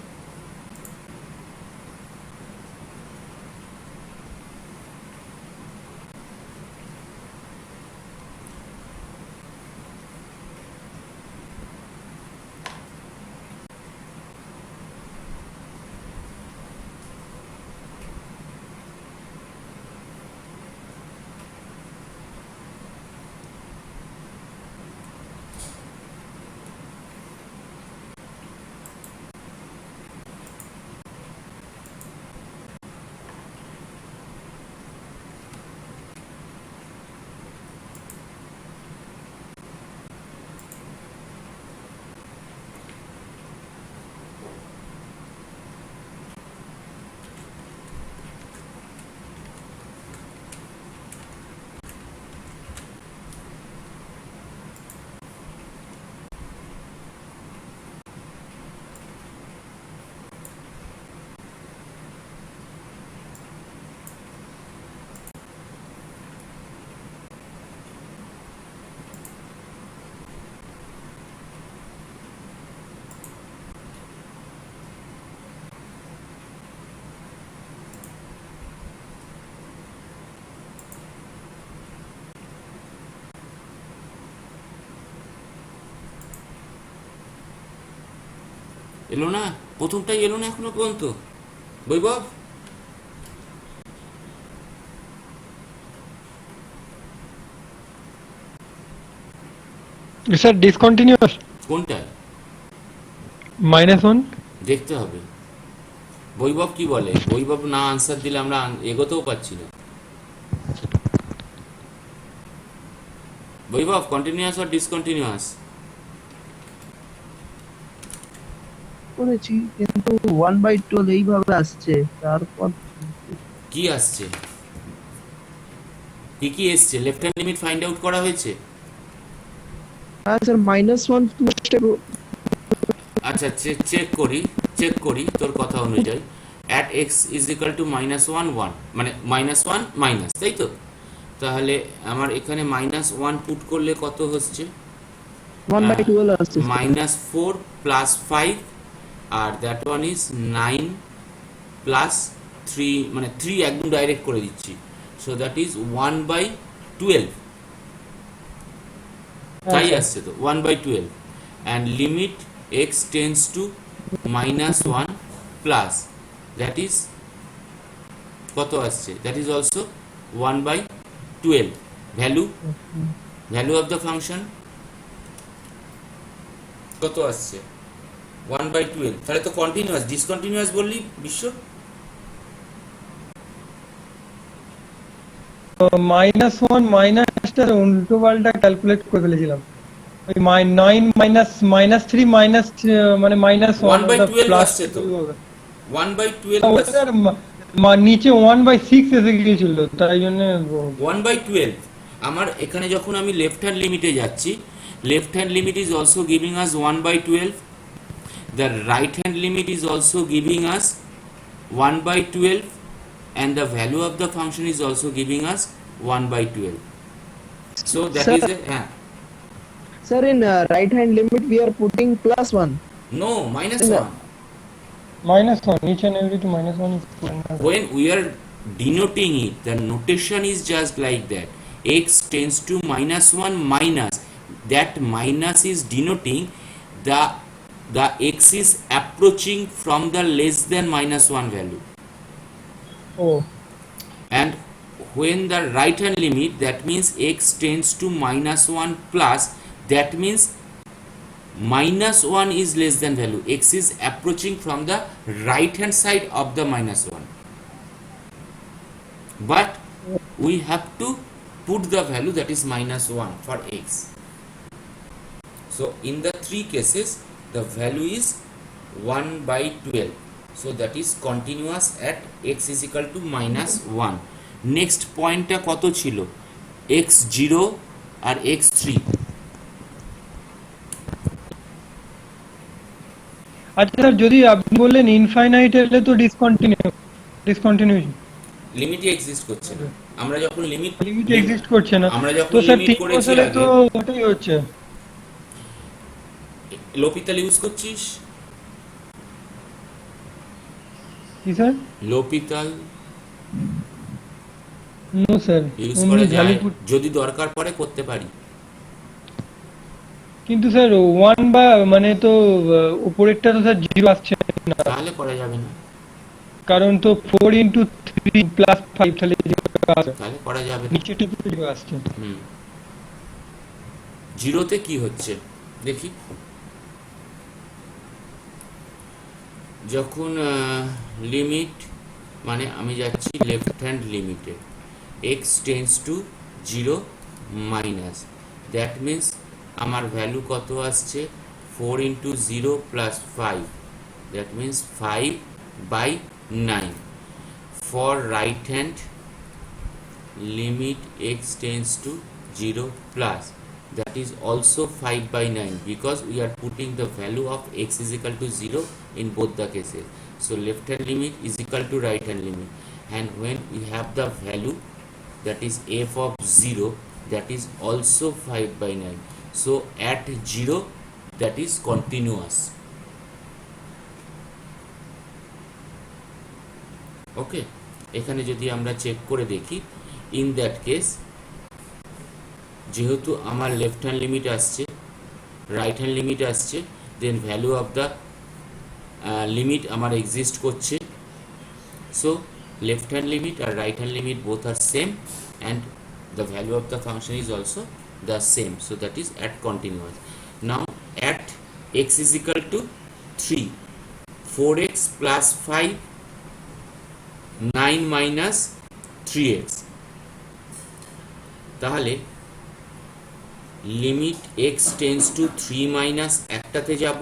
এলো না, প্রথমটাই এলো না এখনো পর্যন্ত। বৈভব, স্যার ডিসকন্টিনিউয়াস কোনটা -1। দেখতে হবে। বৈভব কি বলে? বৈভব না আনসার দিলে আমরা এগোতেও পাচ্ছি না। বৈভব, কন্টিনিউয়াস আর ডিসকন্টিনিউয়াস? করেছি কিন্তু 1/12 এইভাবে আসছে, তারপর কি আসছে? কি কি এসছে? Left hand limit find out করা হয়েছে? হ্যাঁ স্যার -1 আচ্ছা, চেক করি তোর কথা অনুযায়ী। at x is equal to -1 1, মানে -1 মাইনাস, তাই তো? তাহলে আমার এখানে -1 পুট করলে কত হচ্ছে? 1/12 আসছে -4 প্লাস 5, আর দ্যাট ওয়ান ইজ 9 প্লাস 3, মানে 3 একদম ডাইরেক্ট করে দিচ্ছি। সো দ্যাট ইজ 1/12, তাই আসছে তো 1/12। And limit x tends two -1 plus that is কত আসছে? That is also 1/12। Value of the function কত আসছে? 1/12। তাহলে তো কন্টিনিউয়াস। ডিসকন্টিনিউয়াস বললি বিশ্ব? -1 মাইনাসটা উল্টো পাল্টা ক্যালকুলেট করে ফেলেছিলাম। ওই 9 মাইনাস -3 মাইনাস মানে -1 1/12 প্লাস আসছে তো। 1/12 ওটার নিচে 1/6 এসে গিয়েছিল, তাই জন্য 1/12। আমার এখানে যখন আমি লেফট হ্যান্ড লিমিটে যাচ্ছি, left hand limit is also giving us 1/12, the right hand limit is also giving us 1/12, and the value of the function is also giving us 1/12. So that Sir, is a sir in right hand limit we are putting +1. no, -1. -1, each and every to -1 is minus. When we are denoting it, the notation is just like that. X tends to -1 minus, that minus is denoting the x is approaching from the less than -1 value. Oh, And when the right hand limit, that means x tends to -1 plus, that means -1 is less than value. X is approaching from the right hand side of the -1, but we have to put the value that is -1 for x. So in the three cases the value is 1/12. So that is continuous at x is equal to -1. Next point টা কত ছিল? x0 আর x3। আচ্ছা sir, যদি আপনি বললেন infinite এলে তো discontinuation লিমিটই exist করছে না। আমরা যখন লিমিট লিমিট এক্সিস্ট করছে না, আমরা তো যখন স্যার লিমিট 3 করেছি বছরে আগে, তো ওটাই হচ্ছে। লোপিতাল ইউজ করছিস? কি sir? L'Hôpital no sir, use only করা যায়, ভ্যালু। যদি দরকার পড়ে করতে পারি। কিন্তু স্যার 1 বা মানে তো উপরেরটা তো স্যার 0 আসছে না, তাহলে করা যাবে না, কারণ তো 4 ইন্টু 3 প্লাস 5 তাহলে 0 আসবে, তাহলে করা যাবে না। নিচেটা তো 0 আসছে। হুম, জিরোতে কি হচ্ছে দেখি। যখন লিমিট, মানে আমি যাচ্ছি লেফট হ্যান্ড লিমিটে, x tends two 0 minus, that means আমার ভ্যালু কত আসছে 4 into 0 plus 5, that means 5/9 for right hand limit x tends to 0 plus, that is also 5/9 because we are putting the value of x is equal to 0 in both the cases. So left hand limit is equal to right hand limit, and when we have the value that is f of 0, that is also 5/9. So at 0 that is continuous. Okay, এখানে যদি আমরা check করে দেখি, in that case যেহেতু আমার left hand limit আসছে, right hand limit আসছে, then value of the limit আমার এক্সিস্ট করছে। সো লেফট হ্যান্ড লিমিট আর right hand limit both are same, and the value of the function is also the same, so that is at continuous. Now at x is equal to 3, 4x plus 5, 9 minus 3x, তাহলে limit x tends to 3 minus একটাতে যাব,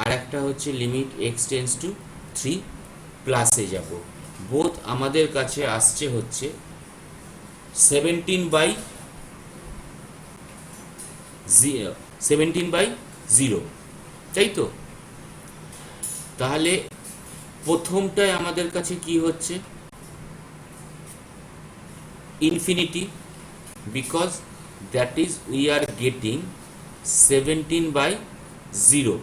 আর একটা হচ্ছে limit x tends to 3 প্লাসে যাব। Both আমাদের কাছে আসছে হচ্ছে 17/0, তাই তো? তাহলে প্রথমটায় আমাদের কাছে কি হচ্ছে infinity, because that is we are getting 17/0.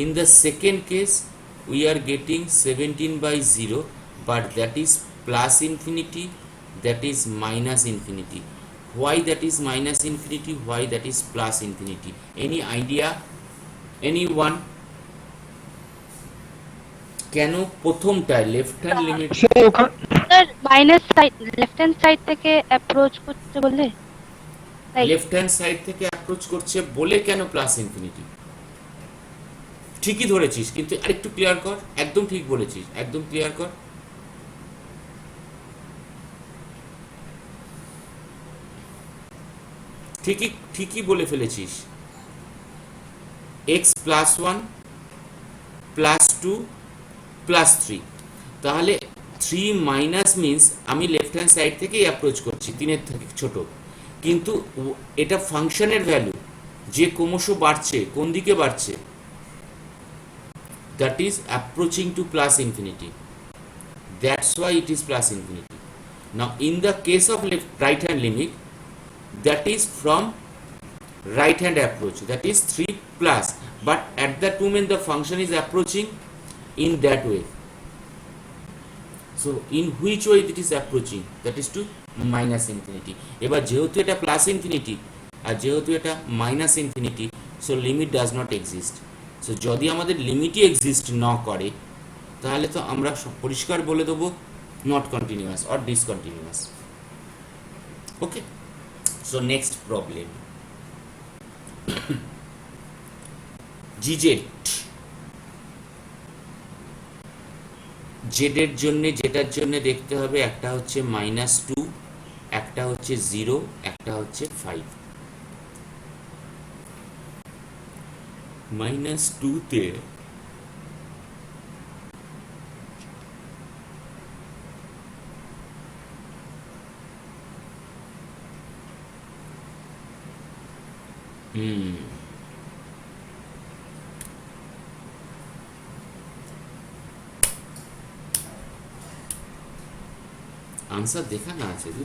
In the second case we are getting 17/0, but that is plus infinity, that is minus infinity. Why that is minus infinity, why that is plus infinity? Any idea, anyone? কেন প্রথমটায় left hand limit sir ওখানে sir minus side left hand side থেকে approach করতে বললে তাই left hand side থেকে approach করছে বলে কেন প্লাস ইনফিনিটি? ঠিকই ধরেছিস, কিন্তু আরেকটু ক্লিয়ার কর। একদম ঠিক বলেছিস, একদম ক্লিয়ার কর। ঠিকই বলে ফেলেছিস। এক্স প্লাস 1 প্লাস 2 প্লাস 3, তাহলে 3 মাইনাস মিন্স আমি লেফট হ্যান্ড সাইড থেকেই অ্যাপ্রোচ করছি, 3-এর থেকে ছোট, কিন্তু এটা ফাংশনের ভ্যালু যে ক্রমশ বাড়ছে, কোন দিকে বাড়ছে? That is approaching to plus infinity, that's why it is plus infinity. Now in the case of right hand limit, that is from right hand approach, that is 3 plus, but at that moment the function is approaching in that way. So in which way it is approaching? That is to minus infinity. এবার যেহেতু এটা plus infinity আর যেহেতু এটা minus infinity, so limit does not exist. So যদি আমাদের লিমিটই exist না করে, তাহলে তো আমরা পরিষ্কার বলে দেবো not continuous or discontinuous. Okay, so next problem. gz, z এর জন্য, যেটার জন্য দেখতে হবে একটা হচ্ছে -2, একটা হচ্ছে 0, একটা হচ্ছে 5। -2 তে আনসার দেখা না আছে রে।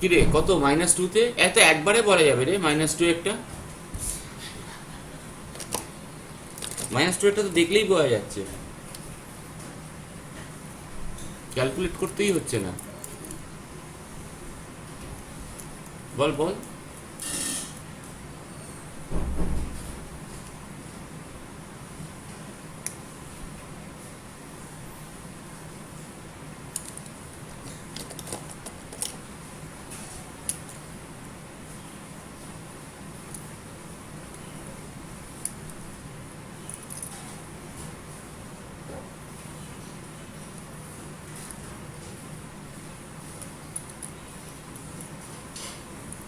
কিরে কত -2 তে? এত একবারে বলা যাবে রে -2 একটা? -2 একটা তো দেখলেই বোঝা যাচ্ছে, ক্যালকুলেট করতেই হচ্ছে না। বল বল।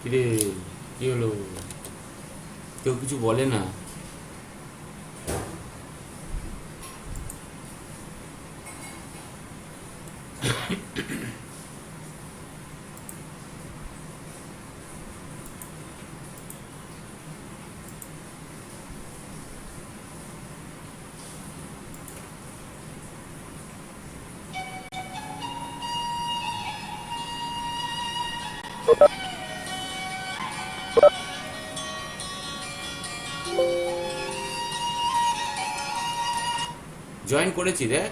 কিরে কি হলো? কেউ কিছু বলে না? জয়েন করেছি দেখ।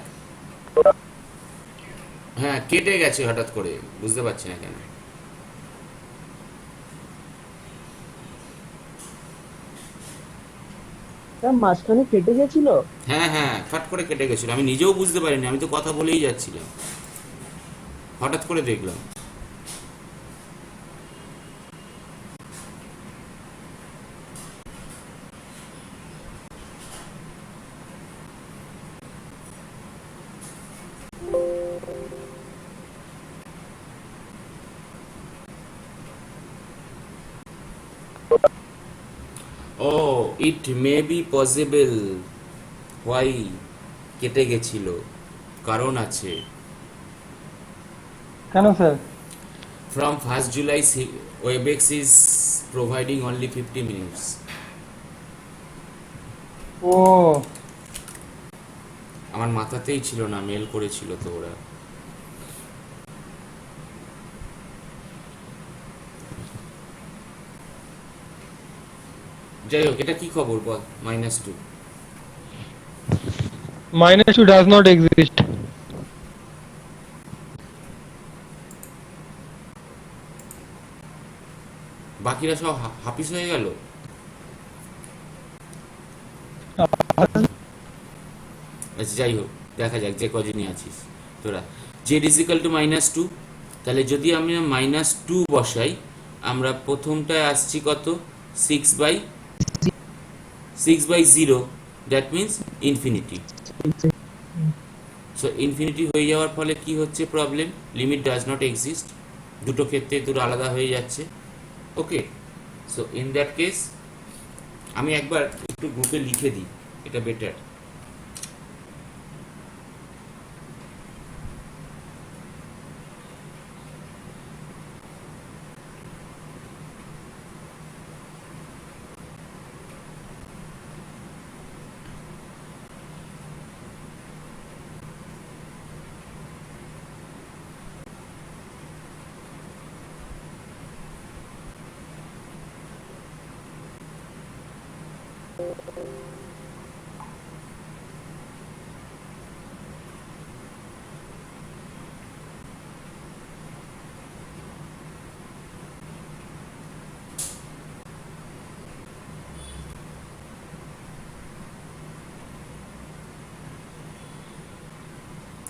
হ্যাঁ কেটে গেছে হঠাৎ করে, বুঝতে পারছি না কেন। স্যার মাঝখানে কেটে গেছিল। হ্যাঁ হ্যাঁ ফট করে কেটে গেছিল, আমি নিজেও বুঝতে পারিনি, আমি তো কথা বলেই যাচ্ছিলাম, হঠাৎ করে দেখলাম। ও ইট মে বি পসিবল হোয়াই কেটে গেছিল, কারণ আছে। কেন sir? From 1st July, WebEx is providing only 50 minutes. ও আমার মাথাতেই ছিল না, মেল করেছিল তো ওরা। যাই হোক, এটা কি খবর বল? -2 -2 does not exist. বাকিরা সব হাপিস হয়ে গেল। আচ্ছা যাই হোক, দেখা যাক যে কজনই আছিস তোরা। z = -2, তাহলে যদি আমি -2 বসাই, আমরা প্রথমটায় আসছি কত? 6/0, that means infinity. So infinity হয়ে যাওয়ার ফলে কি হচ্ছে problem? Limit does not exist. দুটো ক্ষেত্রে দুটো আলাদা হয়ে যাচ্ছে। ওকে, সো ইন দ্যাট কেস আমি একবার একটু গ্রুপে লিখে দিই, এটা বেটার।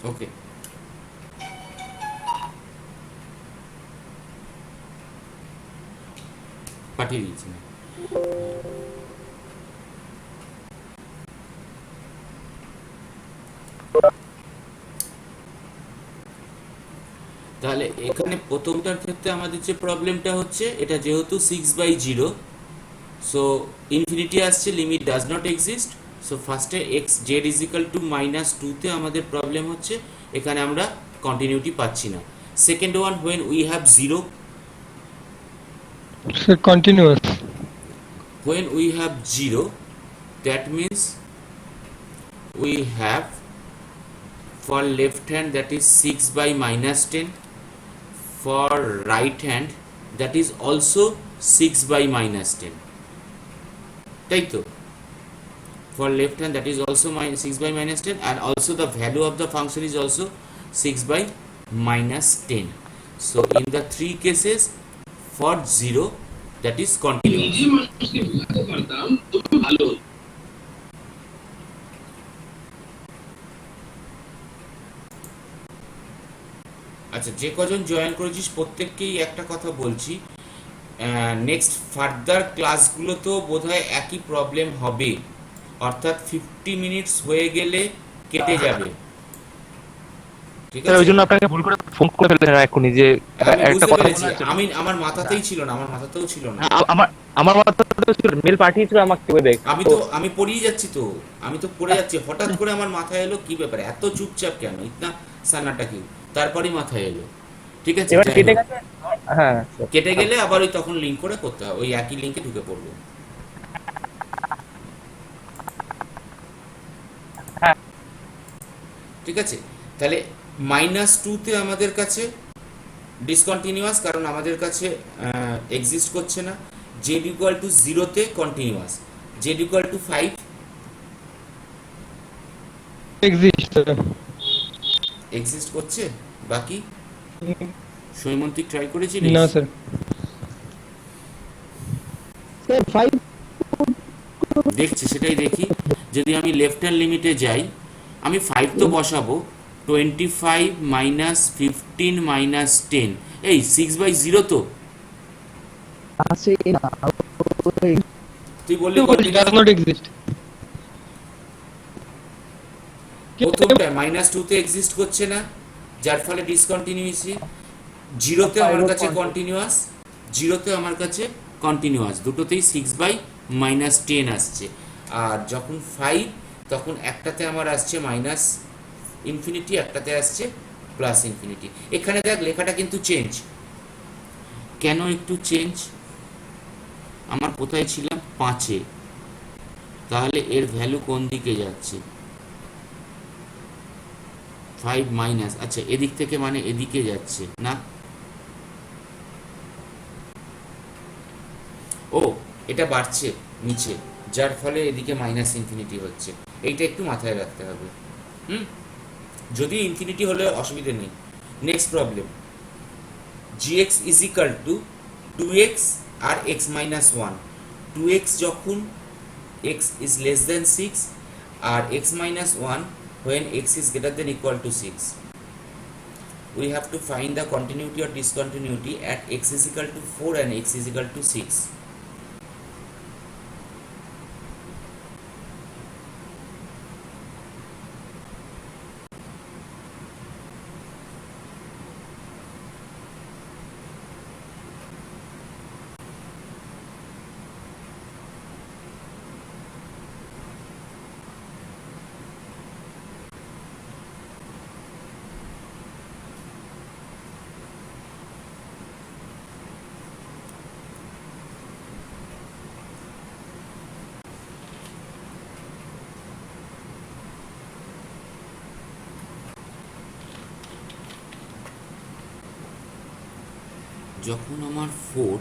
ওকে, পাঠিয়ে দিয়েছি না। তাহলে এখানে প্রথমটার ক্ষেত্রে আমাদের যে প্রবলেমটা হচ্ছে, এটা যেহেতু 6/0, সো ইনফিনিটি আসছে, limit does not exist. So ফার্স্টে x z is equal to -2-তে আমাদের প্রবলেম হচ্ছে, এখানে আমরা কন্টিনিউটি পাচ্ছি না। Second one, when we have 0, Sir, continuous. when we have 0, that means we have for left hand that is 6/-10, for right hand that is also 6/-10, তাই তো? For left hand that is also 6/-10, and also the value of the function is also 6/-10. So in the three cases, for 0 that is continuous. আচ্ছা, যে কজন join করেছিস প্রত্যেককেই একটা কথা বলছি, নেক্সট ফার্দার ক্লাসগুলোতেও বোধহয় একই প্রবলেম হবে, অর্থাৎ 50 মিনিটস হয়ে গেলে কেটে যাবে, ঠিক স্যার, ওই আছে? জন্য আপনাকে ভুল করে ফোন করে ফেলেছেন এক্ষুনি যে আমি একটা বুঝতে কথা পেরেছি, বলার জন্য। আমি আমার মাথাতেই ছিল না, আমার মাথাতেও ছিল না। আমার আমার মাথাতে ছিল, মেল পাঠিয়েছিল আমাকে ওই দেখ। আমি পড়েই যাচ্ছি তো, আমি তো পড়ে যাচ্ছি, হঠাৎ করে আমার মাথায় এলো কি ব্যাপার, এত চুপচাপ কেন, ইতনা সান্নাটা কি, তারপরই মাথায় এলো, ঠিক আছে? এবার যাই কেটে হোক। গেছে। হ্যাঁ, কেটে গেলে আবার ওই তখন লিঙ্ক করে করতে হবে, ওই একই লিঙ্কে ঢুকে পড়বো। হ্যাঁ। ঠিক আছে, তাহলে -2-তে আমাদের কাছে ডিসকন্টিনিউয়াস, কারণ আমাদের কাছে এক্সিস্ট করছে না। জেড ইকুয়াল টু 0-তে continuous, z equal to 5 Exist, sir. Exist করছে। বাকি সৈমন্তিক ট্রাই করেছিস? No, sir. স্যার 5 দেখছি, সেটাই দেখি। যদি আমি লেফট হ্যান্ড লিমিটে যাই, আমি 5 তো বসাবো, 25 -15 -10, এই 6/0 তো আছে না, তুই বললি Does not exist. প্রথমটা -2-তে এক্সিস্ট করছে না, যার ফলে ডিসকন্টিনিউয়াসি। 0-তে আমার কাছে কন্টিনিউয়াস, 0-তে আমার কাছে কন্টিনিউয়াস, দুটোতেই 6/-10 আসছে। আর যখন 5, তখন একটাতে আমার আসছে -ইনফিনিটি, একটাতে আসছে +ইনফিনিটি। এখানে দেখ লেখাটা কিন্তু চেঞ্জ, কেন একটু চেঞ্জ? আমার কোথায় ছিলাম? 5-এ, তাহলে এর ভ্যালু কোন দিকে যাচ্ছে? 5 আচ্ছা, এদিক থেকে মানে এদিকে যাচ্ছে না? ও, এটা বাড়ছে নিচে, যার ফলে এদিকে -ইনফিনিটি হচ্ছে। এইটা একটু মাথায় রাখতে হবে। যদি ইনফিনিটি হলে অসুবিধা নেই। Next problem, gx is equal to 2x আর x - 1। 2x যখন x is less than 6 R x - 1 when x is greater than equal to 6. We have to find the continuity or discontinuity at x is equal to 4 and x is equal to 6. যখন আমার 4,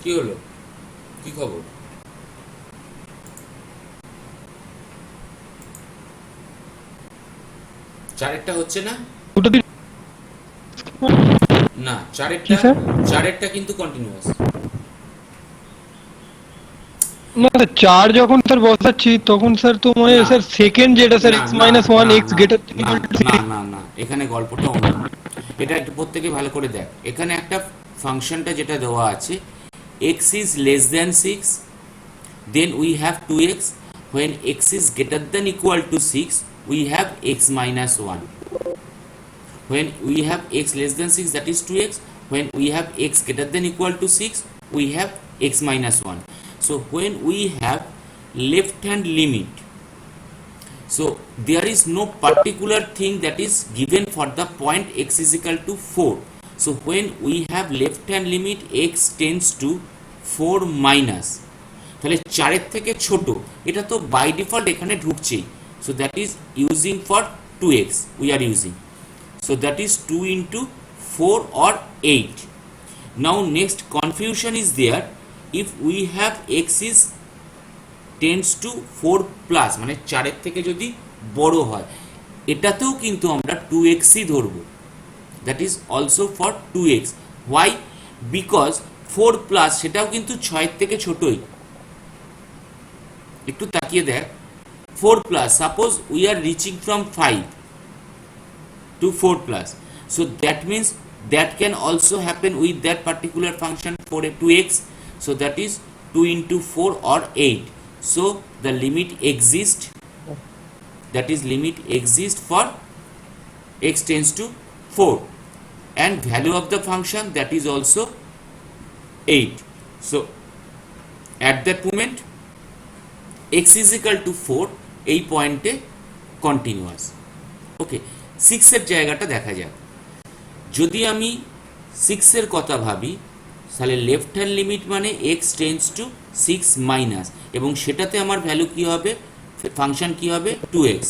কি হলো, কি খবর? চারেরটা হচ্ছে না? দুটো দিন না, কি স্যার? চারেরটা কিন্তু কন্টিনিউয়াস। না স্যার, চার যখন স্যার বসাচ্ছি তখন স্যার তো মানে না, স্যার সেকেন্ড যেটা স্যার না, এক্স না, মাইনাস ওয়ান না, এক্স না, গ্রেটার না, না, না, না, এখানে গল্পটা অন্য। এটা একটু প্রত্যেকে ভালো করে দেখ। এখানে একটা ফাংশনটা যেটা দেওয়া আছে, x is less than 6, then we have 2x. When x is greater than equal to 6, we have x minus 1. When we have x less than 6, that is 2x. When we have x greater than equal to 6, we have x minus 1. So when we have left hand limit, so there is no particular thing that is given for the point x is equal to 4. So when we have left hand limit x tends to 4 minus, তাহলে 4 এর থেকে ছোট, এটা তো by default এখানে ঢুকছেই। So that is using for 2x we are using. So that is 2 into 4 or 8. Now next confusion is there, if we have x is tends to 4 plus, মানে 4 এর থেকে যদি বড় হয়, এটাতেও কিন্তু আমরা 2x ই ধরব। That is also for 2x. Why? Because 4 plus সেটাও কিন্তু 6 এর থেকে ছোটই। একটু তাকিয়ে দেখ, 4 plus, suppose we are reaching from 5 to 4 plus, so that means that can also happen with that particular function for a 2x. So that is 2 into 4 or 8. So the limit exists, that is limit exists for x tends to 4, and value of the function that is also 8. So at that moment x is equal to 4 এই পয়েন্টে continuous. ওকে, 6 এর জায়গাটা দেখা যাক। যদি আমি 6 এর কথা ভাবি, তাহলে লেফট হ্যান্ড লিমিট মানে x টেন্ডস টু 6 মাইনাস, এবং সেটাতে আমার ভ্যালু কি হবে, ফাংশন কি হবে, 2x।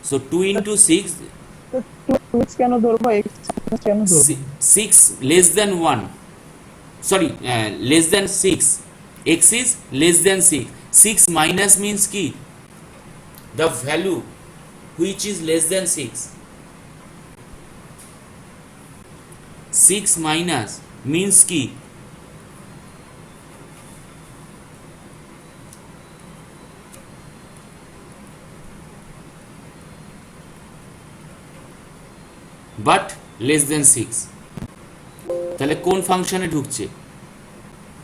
সো 2 ইন্টু 6, এক্স কেন ধরবো, এক্স কেন ধরবো? 6 less than 1, sorry less than 6, x is less than 6, 6 minus means কি, the value which is less than 6, 6 minus means কি, but less than 6, তাহলে কোন ফাংশনে ঢুকছে,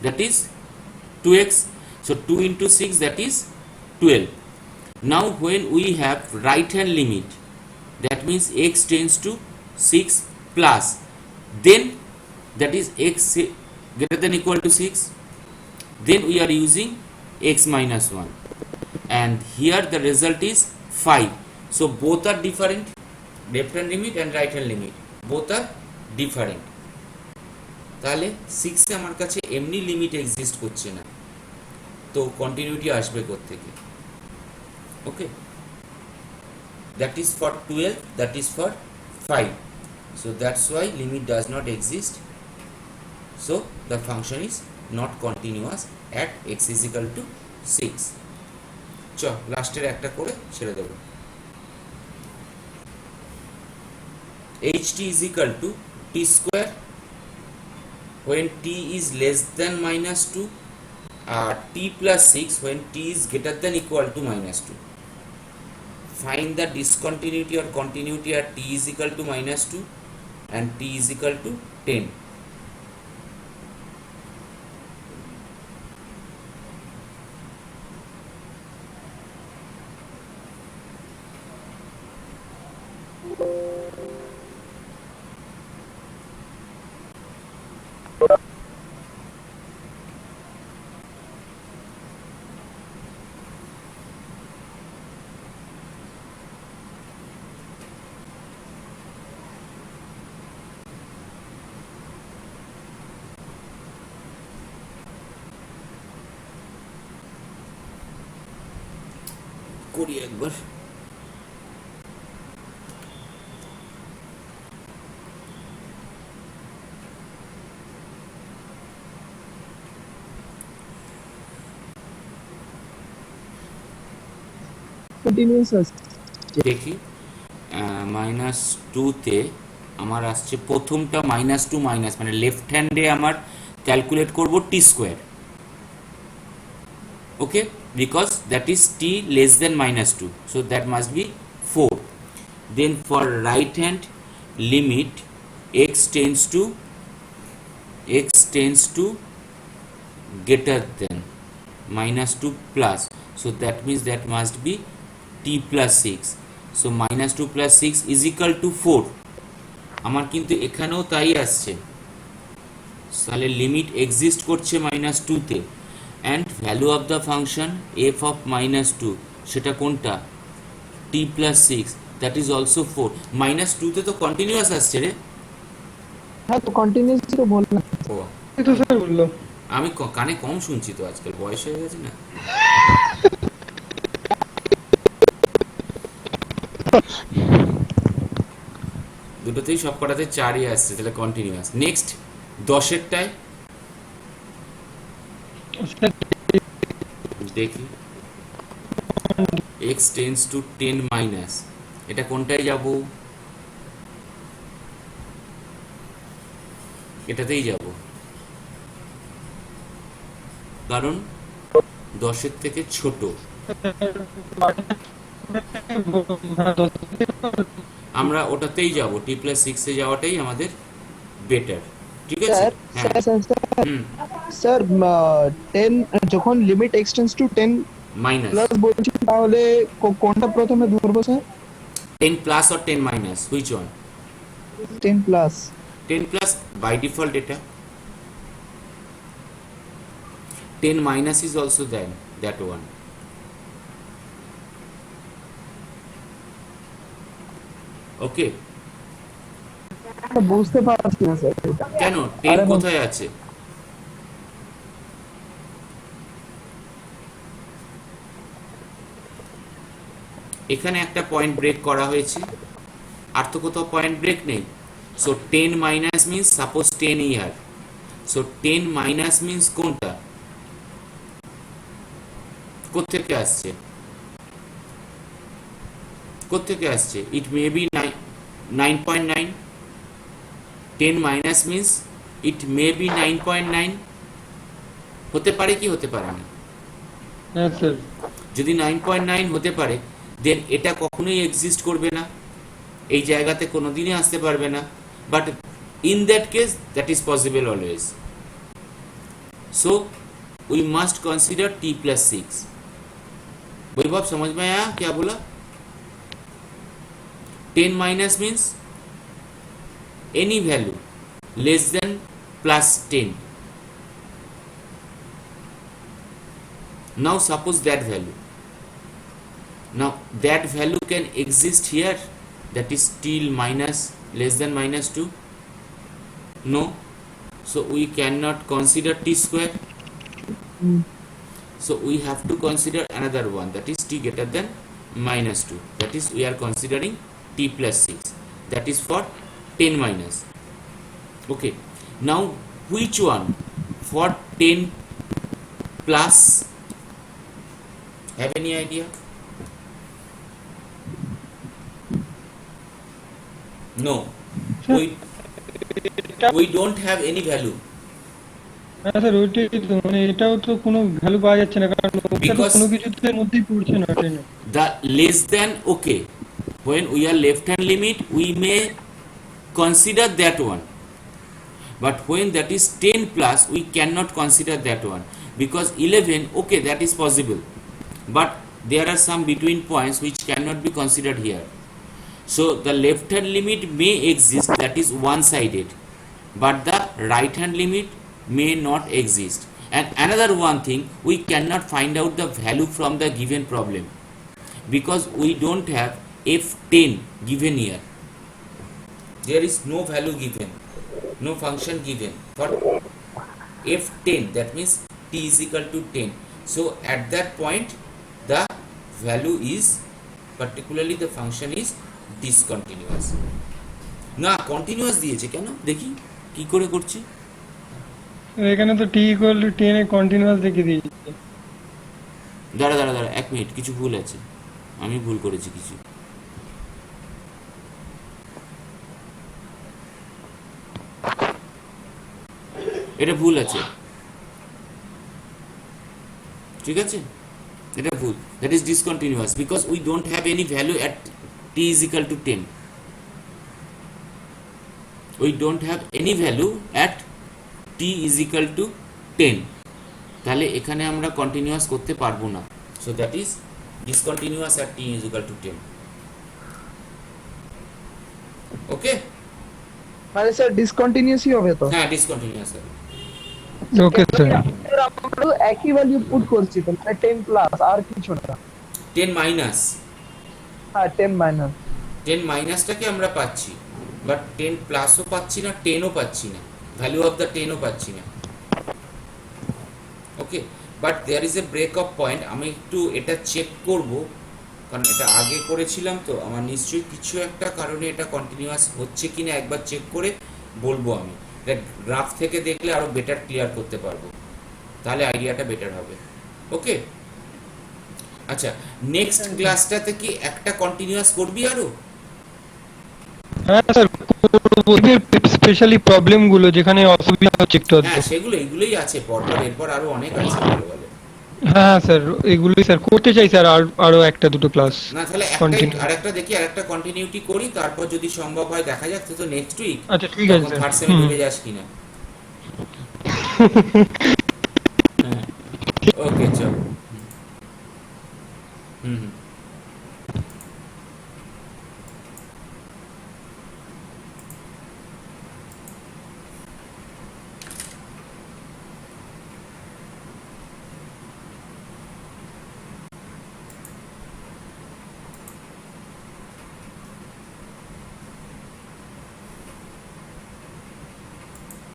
that is 2x. So 2 into 6, that is 12. Now when we have right hand limit, that means x tends to 6 plus, then that is x greater than equal to 6, then we are using x minus 1, and here the result is 5. So both are different, left hand limit and right hand limit, both are different. তাহলে 6 এ আমার কাছে এমনি limit exist করছে না, তো continuity আসবে কোত্থেকে? Okay, that is for 12, that is for 5. So that's why limit does not exist, so the function is not continuous at x is equal to 6. চ লাস্টের একটা করে ছেড়ে দেবো। ht is equal to t square when t is less than minus 2, t plus 6 when t is greater than equal to minus 2. Find the discontinuity or continuity at t is equal to minus 2 and t is equal to 10. করি একবার। Continuous আছে। দেখি -2 তে আমার আসছে প্রথমটা -2 minus, মানে left হ্যান্ডে আমার ক্যালকুলেট করব t square, okay, because that is t less than -2, so that must be 4. Then for right hand limit x tends to greater than -2 plus, so that means that must be t plus 6, so -2 plus 6 is equal to 4. আমার কিন্তু এখানেও তাই আসছে, তাহলে limit exist করছে -2 তে, and value of the function f of -2 সেটা কোনটা, t plus 6, that is also 4. -2 তে তো কন্টিনিউয়াস আসছে রে। হ্যাঁ, তো কন্টিনিউয়াস তো বললাম। ও, এই তো স্যার বললো। আমি কানে কম শুনছি তো, আজকাল বয়স হয়ে গেছে না। দুটোতেই সব কটাতে 4ই আসছে, তাহলে কন্টিনিউয়াস। নেক্সট 10-এরটায় দেখি x tends to 10 মাইনাস, এটা কোনটায় যাব, এটাতেই যাব, কারণ 10-এর থেকে ছোট। আমরা ওটাতেই যাব, টি প্লাস 6 এ যাওয়াটাই আমাদের বেটার, ঠিক আছে। স্যার হ্যাঁ, স্যার স্যার হুম, স্যার 10 যখন limit extends to 10 minus plus বলছি, তাহলে কোনটা প্রথমে ধরবো sir? 10 plus or 10 minus, which one? 10 plus. 10 plus by default এটা, 10 minus is also then that one. Okay, বুঝতে পারছি না স্যার এটা। কেন 10 কোথায় আছে? এখানে একটা পয়েন্ট ব্রেক করা হয়েছে, আর তো কোথাও পয়েন্ট ব্রেক নেই। সো 10 মাইনাস মিন্স সাপোজ 10 ইয়ার, সো 10 মাইনাস মিন্স কোনটা, কোত্থেকে আসছে, কোত্থেকে আসছে? It may be 9.9, 10 minus means it may be 9.9, হতে পারে কি হতে পারে না? হ্যাঁ স্যার। যদি 9.9 হতে পারে, দেন এটা কখনোই এক্সিস্ট করবে না, এই জায়গাতে কোনোদিনই আসতে পারবে না, but in that case that is possible always. So we must consider t plus 6। वैभव समझ में आया क्या बोला? 10 minus means any value less than plus 10. Now suppose that value, now that value can exist here, that is till minus less than -2, no, so we cannot consider t square, so we have to consider another one, that is t greater than -2, that is we are considering t plus 6, that is for 10 minus. Okay, now which one for 10 plus? Have any idea? No, we don't have any value, হ্যাঁ sir, ওইটাই তো, মানে এটাও তো কোনো value পাওয়া যাচ্ছে না, কারণ ওটা তো Because- কোনো কিছুতে মধ্যেই পড়ছে না টেনে। the less than, okay, when we are left hand limit we may consider that one, but when that is 10 plus we cannot consider that one, because 11, okay, that is possible, but there are some between points which cannot be considered here. So the left hand limit may exist, that is one sided, but the right hand limit may not exist. And another one thing, we cannot find out the value from the given problem, because we don't have f10 given here, there is no value given, no function given for f10, that means t is equal to 10. So at that point the value is, particularly the function is discontinuous. না continuous দিয়েছে কেন, দেখি কি করে করছি। এখানে তো T equal to 10 A continuous দেখিয়ে দিয়েছে। দাঁড়া 1 মিনিট, কিছু ভুল আছে, আমি ভুল করেছি কিছু। এটা ভুল আছে, ঠিক আছে, এটা ভুল। That is discontinuous because we don't have any value at T is equal two 10। We don't have any value at T is equal two 10, তাহলে এখানে আমরা কন্টিনিউয়াস করতে পারবো না। So that is discontinuous at T is equal two 10। ওকে, মানে sir ডিসকন্টিনিউসই হবে তো? হ্যাঁ ডিসকন্টিনিউয়াস হবে। Okay sir. স্যার আমরা একই ভ্যালু পুট করছি তো, মানে 10 প্লাস আর কিছু না। 10 মাইনাস, হ্যাঁ 10 মাইনাস। 10 মাইনাসটাকে আমরা পাচ্ছি, বাট 10 প্লাসও পাচ্ছি না, 10ও পাচ্ছি না, ভ্যালু অফ দ্য 10ও পাচ্ছি না। Okay, but there is a break of point. আমি একটু এটা চেক করব, কারণ এটা আগে করেছিলাম তো, আমার নিশ্চয়ই কিছু একটা কারণে এটা কন্টিনিউয়াস হচ্ছে কিনা একবার চেক করে বলবো আমি। এটা গ্রাফ থেকে দেখলে আরো বেটার ক্লিয়ার করতে পারবো, তাহলে আইডিয়াটা বেটার হবে। ওকে, আচ্ছা, নেক্সট ক্লাসটাতে কি একটা কন্টিনিউয়াস করবি আরো? হ্যাঁ স্যার, স্পেশালি প্রবলেম গুলো যেখানে অসুবিধা হচ্ছে একটু হ্যাঁ আধটু। সেগুলো এগুলোই আছে, পরপর এরপর আরো অনেক আছে ভালো ভালো। হ্যাঁ স্যার, এগুলোই স্যার করতে চাই স্যার, আরো একটা দুটো ক্লাস না তাহলে একটাই কন্টিনিউ। আরেকটা দেখি, আরেকটা কন্টিনিউটি করি, তারপর যদি সম্ভব হয় দেখা যাক তো নেক্সট উইক আচ্ছা ঠিক আছে থার্ড স্যার। সেমে ঢুকে যাস কিনা। হ্যাঁ, ওকে চল। হুম হুম।